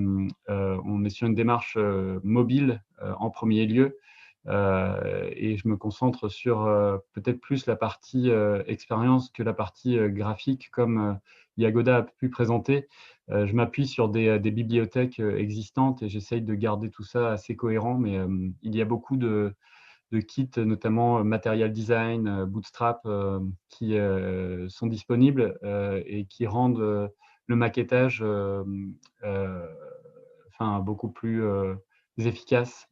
on est sur une démarche mobile en premier lieu, et je me concentre sur peut-être plus la partie expérience que la partie graphique, comme Yagoda a pu présenter. Je m'appuie sur des bibliothèques existantes et j'essaye de garder tout ça assez cohérent, mais il y a beaucoup de kits, notamment Material Design, Bootstrap, qui sont disponibles et qui rendent le maquettage beaucoup plus efficace.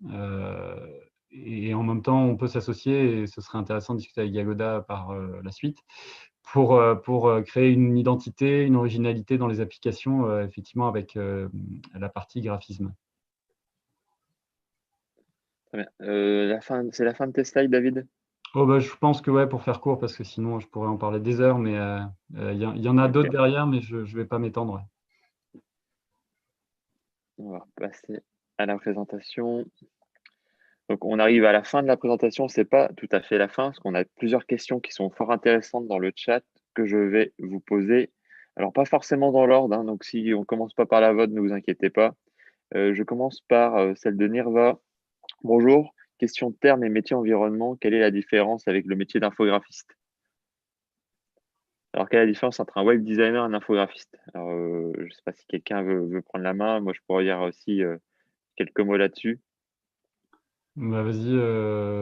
Et en même temps, on peut s'associer, et ce serait intéressant de discuter avec Yagoda par la suite, pour créer une identité, une originalité dans les applications, effectivement avec la partie graphisme. Très bien. C'est la fin de tes slides, David? Oh bah, je pense que ouais, pour faire court, parce que sinon je pourrais en parler des heures, mais il y en a d'autres derrière, mais je ne vais pas m'étendre. On va repasser à la présentation. Donc, on arrive à la fin de la présentation. Ce n'est pas tout à fait la fin, parce qu'on a plusieurs questions qui sont fort intéressantes dans le chat que je vais vous poser. Alors, pas forcément dans l'ordre, hein, donc si on ne commence pas par la vôtre, ne vous inquiétez pas. Je commence par celle de Nirva. Bonjour, question de termes et métier environnement. Quelle est la différence avec le métier d'infographiste? Alors, quelle est la différence entre un web designer et un infographiste? Alors, je ne sais pas si quelqu'un veut prendre la main. Moi, je pourrais dire aussi quelques mots là-dessus. Bah, vas-y,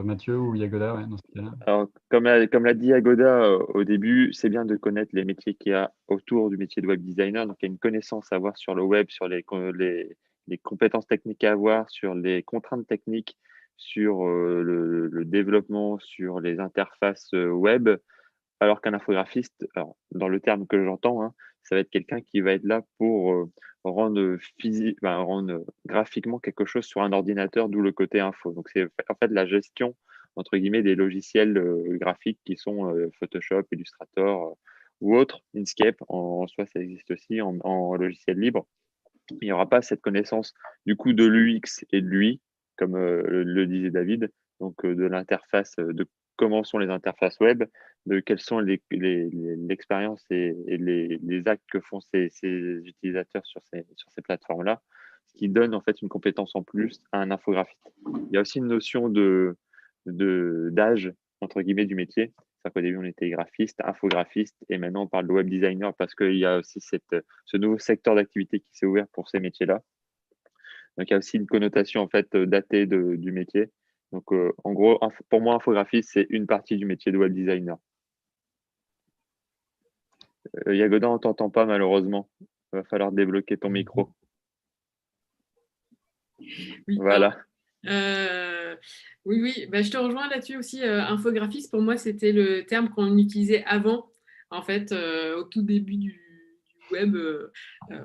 Mathieu ou Yagoda, ouais, dans ce cas-là. Alors, comme l'a dit Yagoda au début, c'est bien de connaître les métiers qu'il y a autour du métier de web designer. Donc, il y a une connaissance à avoir sur le web, sur les compétences techniques à avoir, sur les contraintes techniques, sur le développement, sur les interfaces web. Alors qu'un infographiste, alors, dans le terme que j'entends, hein, ça va être quelqu'un qui va être là pour rendre graphiquement quelque chose sur un ordinateur, d'où le côté info. Donc, c'est en fait la gestion, entre guillemets, des logiciels graphiques qui sont Photoshop, Illustrator ou autres. Inkscape, en soi, ça existe aussi en logiciel libre. Il n'y aura pas cette connaissance du coup de l'UX et de l'UI, comme le disait David, donc de l'interface, de comment sont les interfaces web, de quelles sont l'expérience et les actes que font ces utilisateurs sur ces plateformes-là, ce qui donne en fait une compétence en plus à un infographiste. Il y a aussi une notion d'âge, entre guillemets, du métier. C'est-à-dire qu'au début, on était graphiste, infographiste, et maintenant on parle de web designer parce qu'il y a aussi ce nouveau secteur d'activité qui s'est ouvert pour ces métiers-là. Donc, il y a aussi une connotation en fait datée du métier. Donc, en gros, pour moi, infographiste, c'est une partie du métier de web designer. Yagoda, on ne t'entend pas malheureusement. Il va falloir débloquer ton micro. Oui, voilà. Oui, bah, je te rejoins là-dessus aussi. Infographiste, pour moi, c'était le terme qu'on utilisait avant, en fait, au tout début du web.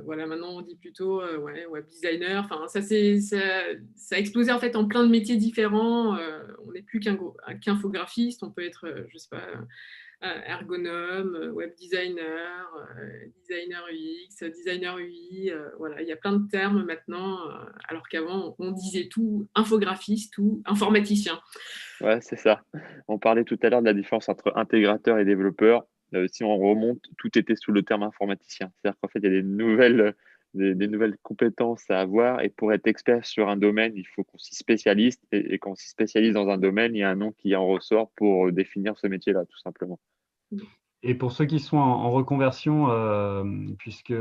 Voilà, maintenant, on dit plutôt web designer. Enfin, ça a explosé en fait en plein de métiers différents. On n'est plus qu'infographiste. On peut être, je sais pas, ergonome, web designer, designer UX, designer UI, voilà, il y a plein de termes maintenant, alors qu'avant, on disait tout infographiste ou informaticien. Ouais, c'est ça. On parlait tout à l'heure de la différence entre intégrateur et développeur. Si on remonte, tout était sous le terme informaticien. C'est-à-dire qu'en fait, il y a des nouvelles compétences à avoir, et pour être expert sur un domaine, il faut qu'on s'y spécialise, et quand on s'y spécialise dans un domaine, il y a un nom qui en ressort pour définir ce métier-là, tout simplement. Et pour ceux qui sont en reconversion, puisque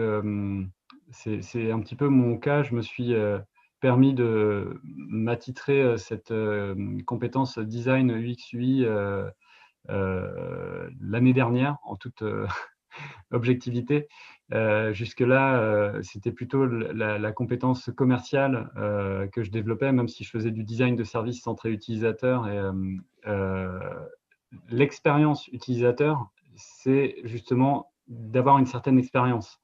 c'est un petit peu mon cas, je me suis permis de m'attitrer cette compétence design UX UI l'année dernière, objectivité. Jusque-là, c'était plutôt la compétence commerciale que je développais, même si je faisais du design de service centré utilisateur. Et l'expérience utilisateur, c'est justement d'avoir une certaine expérience,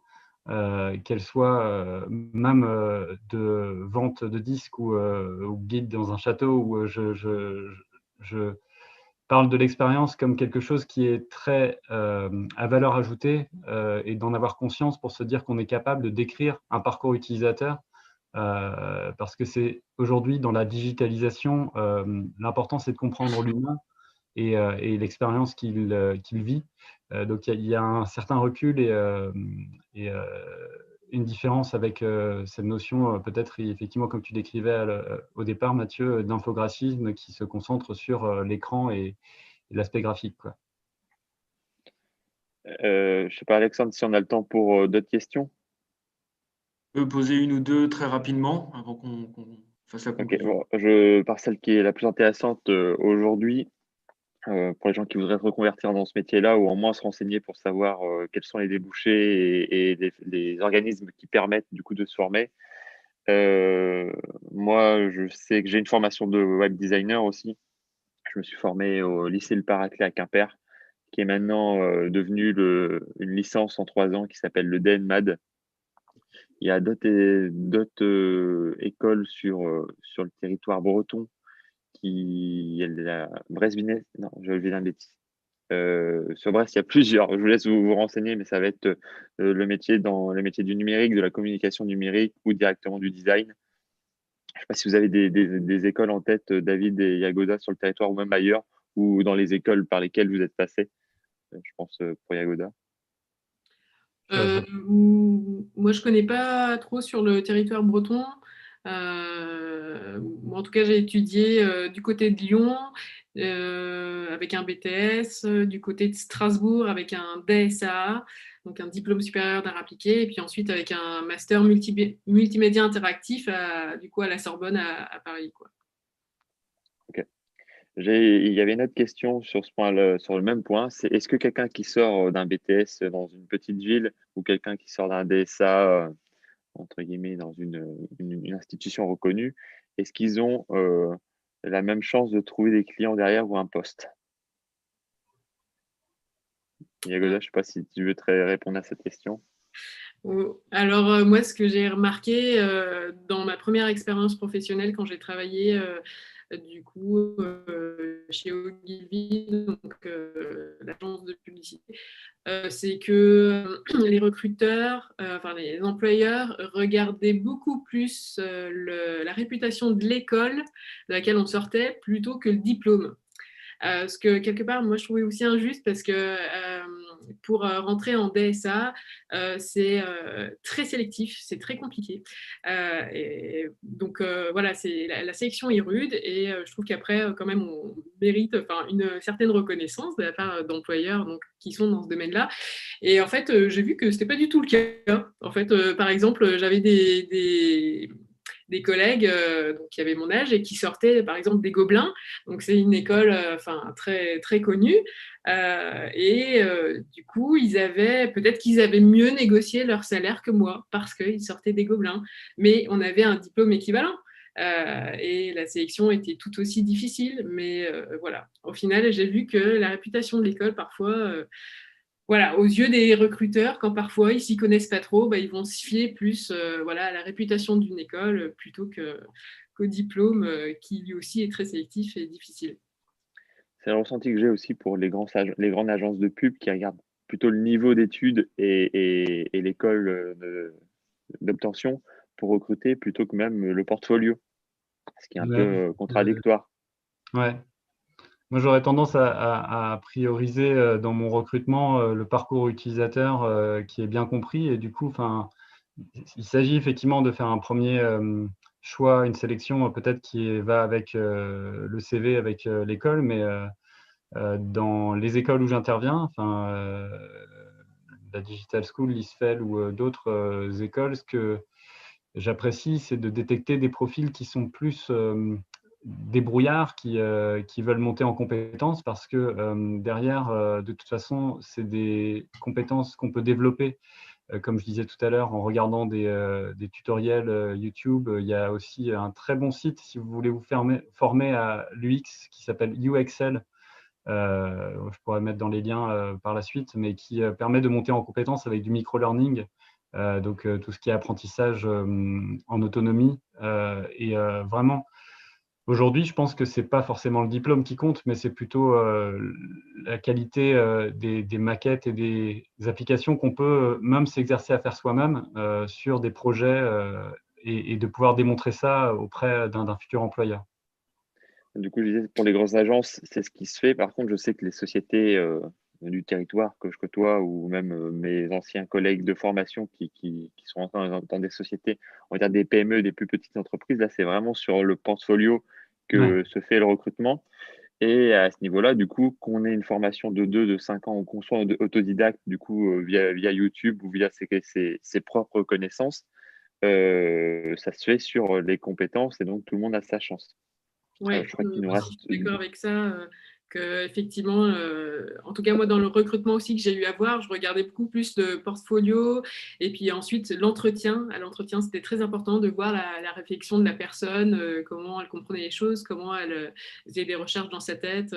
qu'elle soit même de vente de disques ou guide dans un château, où je parle de l'expérience comme quelque chose qui est très à valeur ajoutée, et d'en avoir conscience pour se dire qu'on est capable de décrire un parcours utilisateur, parce que c'est aujourd'hui dans la digitalisation, l'important c'est de comprendre l'humain et l'expérience qu'il vit. Donc il y a un certain recul et une différence avec cette notion, peut-être effectivement, comme tu décrivais au départ, Mathieu, d'infographisme qui se concentre sur l'écran et l'aspect graphique, quoi. Je ne sais pas, Alexandre, si on a le temps pour d'autres questions. Je peux poser une ou deux très rapidement avant qu'on fasse la Ok, conclusion. bon, je pars celle qui est la plus intéressante aujourd'hui. Pour les gens qui voudraient se reconvertir dans ce métier-là ou au moins se renseigner pour savoir quels sont les débouchés et les organismes qui permettent du coup de se former. Moi, je sais que j'ai une formation de web designer aussi. Je me suis formé au lycée Le Paraclet à Quimper, qui est maintenant devenu une licence en 3 ans qui s'appelle le DNMAD. Il y a d'autres écoles sur le territoire breton il y a la Brest-Vinesse, non, je vais dire une bêtise. Sur Brest, il y a plusieurs. Je vous laisse vous renseigner, mais ça va être le métier du numérique, de la communication numérique ou directement du design. Je ne sais pas si vous avez des écoles en tête, David et Yagoda, sur le territoire ou même ailleurs, ou dans les écoles par lesquelles vous êtes passé. Je pense pour Yagoda. Moi, je ne connais pas trop sur le territoire breton. Moi, en tout cas, j'ai étudié du côté de Lyon avec un BTS, du côté de Strasbourg avec un DSA, donc un diplôme supérieur d'art appliqué, et puis ensuite avec un master multimédia interactif du coup à la Sorbonne à Paris, quoi. Ok. Il y avait une autre question sur ce point, sur le même point. C'est est-ce que quelqu'un qui sort d'un BTS dans une petite ville ou quelqu'un qui sort d'un DSA entre guillemets dans une institution reconnue, est-ce qu'ils ont la même chance de trouver des clients derrière ou un poste? Yagoda, je ne sais pas si tu veux te répondre à cette question. Alors, moi, ce que j'ai remarqué dans ma première expérience professionnelle, quand j'ai travaillé du coup chez Ogilvy, donc l'agence de publicité, c'est que les recruteurs, enfin les employeurs regardaient beaucoup plus la réputation de l'école de laquelle on sortait plutôt que le diplôme. Ce que quelque part, moi, je trouvais aussi injuste parce que pour rentrer en DSA, c'est très sélectif, c'est très compliqué. Et donc, voilà, la sélection est rude et je trouve qu'après, quand même, on mérite une certaine reconnaissance de la part d'employeurs qui sont dans ce domaine-là. Et en fait, j'ai vu que ce n'était pas du tout le cas. En fait, par exemple, j'avais des collègues qui avaient mon âge et qui sortaient par exemple des Gobelins, donc c'est une école très, très connue, et du coup peut-être qu'ils avaient mieux négocié leur salaire que moi parce qu'ils sortaient des Gobelins, mais on avait un diplôme équivalent. Et la sélection était tout aussi difficile, mais voilà, au final j'ai vu que la réputation de l'école parfois voilà, aux yeux des recruteurs, quand parfois ils s'y connaissent pas trop, ils vont se fier plus voilà, à la réputation d'une école plutôt qu'au diplôme qui lui aussi est très sélectif et difficile. C'est le ressenti que j'ai aussi pour les grandes agences de pub qui regardent plutôt le niveau d'études et l'école d'obtention pour recruter plutôt que même le portfolio, ce qui est un peu contradictoire. Ouais. Moi, j'aurais tendance à prioriser dans mon recrutement le parcours utilisateur qui est bien compris. Et du coup, il s'agit effectivement de faire un premier choix, une sélection peut-être qui va avec le CV, avec l'école, mais dans les écoles où j'interviens, la Digital School, l'ISFEL ou d'autres écoles, ce que j'apprécie, c'est de détecter des profils qui sont plus débrouillards qui veulent monter en compétences parce que derrière, de toute façon, c'est des compétences qu'on peut développer. Comme je disais tout à l'heure, en regardant des tutoriels YouTube, il y a aussi un très bon site si vous voulez vous former à l'UX qui s'appelle UXL. Je pourrais mettre dans les liens par la suite, mais qui permet de monter en compétences avec du micro-learning, donc tout ce qui est apprentissage en autonomie. Et vraiment, aujourd'hui, je pense que ce n'est pas forcément le diplôme qui compte, mais c'est plutôt la qualité des maquettes et des applications qu'on peut même s'exercer à faire soi-même sur des projets et de pouvoir démontrer ça auprès d'un futur employeur. Du coup, je disais, pour les grosses agences, c'est ce qui se fait. Par contre, je sais que les sociétés du territoire que je côtoie ou même mes anciens collègues de formation qui sont encore dans des sociétés, on va dire des PME, des plus petites entreprises, là, c'est vraiment sur le portfolio que se fait le recrutement. Et à ce niveau-là, du coup, qu'on ait une formation de 2, de 5 ans ou qu'on soit autodidacte, du coup, via YouTube ou via ses propres connaissances, ça se fait sur les compétences et donc tout le monde a sa chance. Ouais, Je crois qu'il nous aussi, reste. je suis d'accord avec ça, qu'effectivement, en tout cas, moi, dans le recrutement aussi que j'ai eu à voir, je regardais beaucoup plus le portfolio et puis ensuite l'entretien. À l'entretien, c'était très important de voir la réflexion de la personne, comment elle comprenait les choses, comment elle faisait des recherches dans sa tête.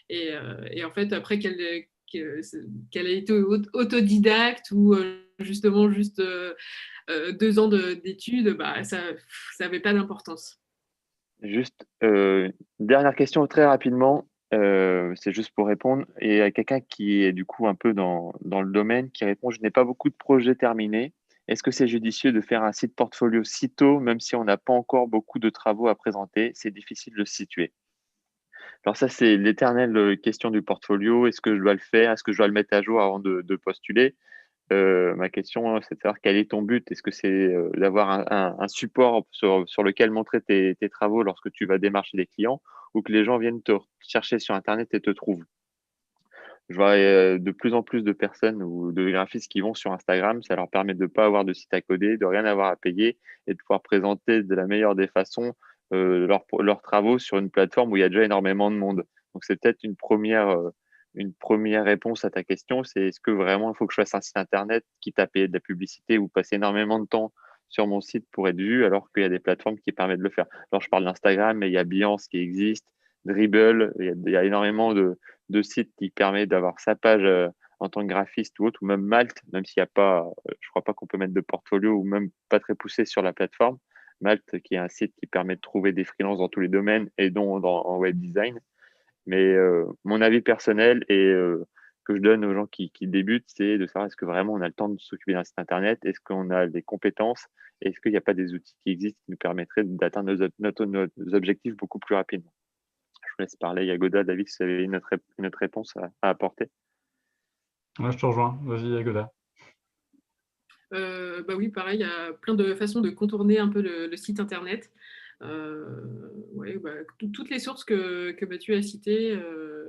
Et en fait, après qu'elle ait été autodidacte ou justement juste 2 ans d'études, bah, ça n'avait pas d'importance. Juste, dernière question très rapidement, c'est juste pour répondre. Et il y a quelqu'un qui est du coup un peu dans le domaine qui répond: je n'ai pas beaucoup de projets terminés. Est-ce que c'est judicieux de faire un site portfolio si tôt, même si on n'a pas encore beaucoup de travaux à présenter? C'est difficile de se situer. Alors ça, c'est l'éternelle question du portfolio. Est-ce que je dois le faire? Est-ce que je dois le mettre à jour avant de postuler? Ma question, c'est de savoir quel est ton but. Est-ce que c'est d'avoir un support sur lequel montrer tes travaux lorsque tu vas démarcher des clients ou que les gens viennent te chercher sur Internet et te trouvent? Je vois de plus en plus de personnes ou de graphistes qui vont sur Instagram. Ça leur permet de ne pas avoir de site à coder, de rien avoir à payer et de pouvoir présenter de la meilleure des façons leurs travaux sur une plateforme où il y a déjà énormément de monde. Donc, c'est peut-être une première réponse à ta question. C'est est-ce que vraiment il faut que je fasse un site Internet, quitte à payer de la publicité ou passer énormément de temps sur mon site pour être vu, alors qu'il y a des plateformes qui permettent de le faire. Alors, je parle d'Instagram, mais il y a Behance qui existe, Dribbble, il y a énormément de sites qui permettent d'avoir sa page en tant que graphiste ou autre, ou même Malte, même s'il n'y a pas, je crois pas qu'on peut mettre de portfolio ou même pas très poussé sur la plateforme. Malte, qui est un site qui permet de trouver des freelances dans tous les domaines et dont en web design. Mais mon avis personnel et que je donne aux gens qui débutent, c'est de savoir est-ce que vraiment on a le temps de s'occuper d'un site internet, est-ce qu'on a des compétences, est-ce qu'il n'y a pas des outils qui existent qui nous permettraient d'atteindre nos objectifs beaucoup plus rapidement. Je vous laisse parler, Yagoda. David, si vous avez une autre réponse à apporter. Ouais, je te rejoins. Vas-y, Yagoda. Bah oui, pareil, il y a plein de façons de contourner un peu le site internet. Ouais, bah, toutes les sources que Mathieu a citées,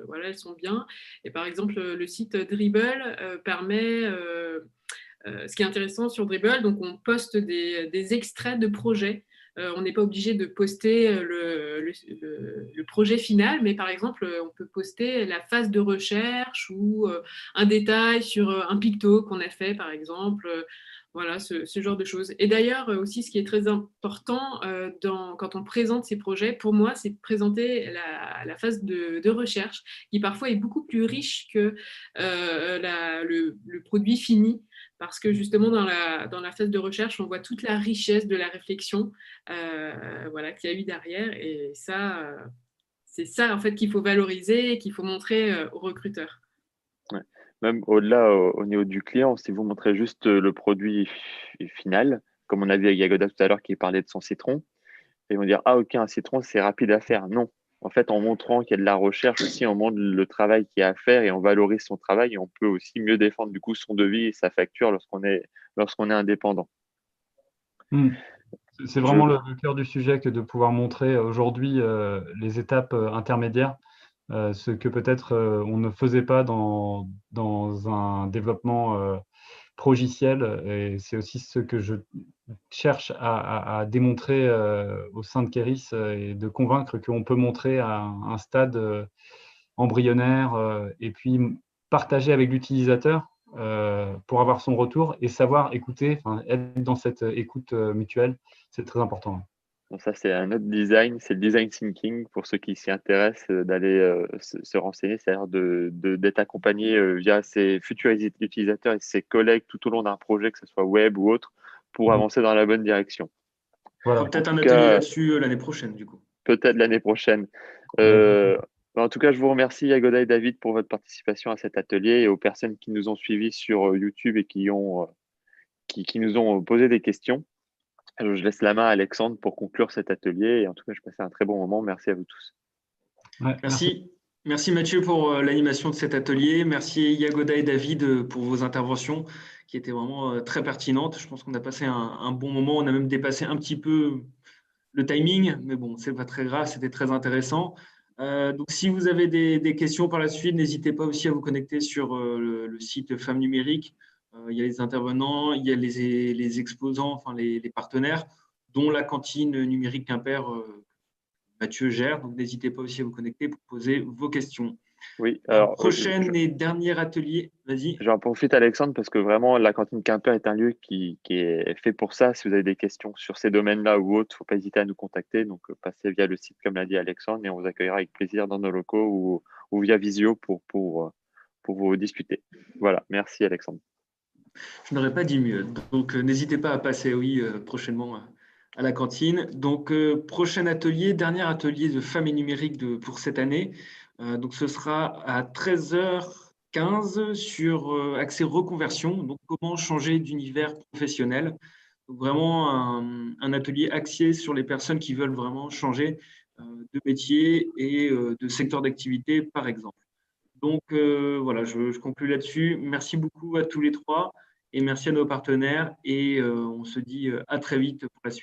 voilà, elles sont bien. Et par exemple, le site Dribbble permet, ce qui est intéressant sur Dribbble, donc on poste des extraits de projets. On n'est pas obligé de poster le projet final, mais par exemple, on peut poster la phase de recherche ou un détail sur un picto qu'on a fait, par exemple. Voilà, ce genre de choses. Et d'ailleurs, aussi, ce qui est très important quand on présente ces projets, pour moi, c'est de présenter la phase de recherche, qui parfois est beaucoup plus riche que le produit fini, parce que justement, dans la phase de recherche, on voit toute la richesse de la réflexion voilà, qu'il y a eu derrière. Et ça, c'est ça, en fait, qu'il faut valoriser et qu'il faut montrer aux recruteurs. Ouais. Même au-delà, au niveau du client, si vous montrez juste le produit final, comme on a vu avec Yagoda tout à l'heure qui parlait de son citron, ils vont dire: ah ok, un citron, c'est rapide à faire. Non. En fait, en montrant qu'il y a de la recherche aussi, on montre le travail qu'il y a à faire et on valorise son travail et on peut aussi mieux défendre du coup son devis et sa facture lorsqu'on est indépendant. C'est vraiment le cœur du sujet que de pouvoir montrer aujourd'hui les étapes intermédiaires, ce que peut-être on ne faisait pas dans un développement progiciel. Et c'est aussi ce que je cherche à démontrer au sein de Keris et de convaincre qu'on peut montrer à un stade embryonnaire et puis partager avec l'utilisateur pour avoir son retour et savoir écouter, être dans cette écoute mutuelle, c'est très important. Donc ça, c'est un autre design, c'est le design thinking pour ceux qui s'y intéressent, d'aller se renseigner, c'est-à-dire d'être accompagné via ses futurs utilisateurs et ses collègues tout au long d'un projet, que ce soit web ou autre, pour avancer dans la bonne direction. Il faut peut-être un atelier là-dessus l'année prochaine, du coup. Peut-être l'année prochaine. En tout cas, je vous remercie, Yagoda et David, pour votre participation à cet atelier et aux personnes qui nous ont suivis sur YouTube et qui nous ont posé des questions. Alors, je laisse la main à Alexandre pour conclure cet atelier. Et en tout cas, je passais un très bon moment. Merci à vous tous. Ouais, merci. Merci Mathieu pour l'animation de cet atelier. Merci Yagoda et David pour vos interventions qui étaient vraiment très pertinentes. Je pense qu'on a passé un bon moment. On a même dépassé un petit peu le timing, mais bon, c'est pas très grave. C'était très intéressant. Donc, si vous avez des questions par la suite, n'hésitez pas aussi à vous connecter sur le site Femmes Numériques. Il y a les intervenants, il y a les exposants, enfin les partenaires, dont la cantine numérique Quimper, Mathieu gère. Donc, n'hésitez pas aussi à vous connecter pour poser vos questions. Oui, alors. Prochain et dernier atelier, vas-y. J'en profite, Alexandre, parce que vraiment, la cantine Quimper est un lieu qui est fait pour ça. Si vous avez des questions sur ces domaines-là ou autres, il ne faut pas hésiter à nous contacter. Donc, passez via le site, comme l'a dit Alexandre, et on vous accueillera avec plaisir dans nos locaux ou via Visio pour vous discuter. Voilà, merci, Alexandre. Je n'aurais pas dit mieux. Donc, n'hésitez pas à passer, prochainement à la cantine. Donc, prochain atelier, dernier atelier de femmes et numérique pour cette année. Donc, ce sera à 13h15 sur accès reconversion. Donc, comment changer d'univers professionnel. Donc, vraiment un atelier axé sur les personnes qui veulent vraiment changer de métier et de secteur d'activité, par exemple. Donc, voilà, je conclue là-dessus. Merci beaucoup à tous les trois et merci à nos partenaires. Et on se dit à très vite pour la suite.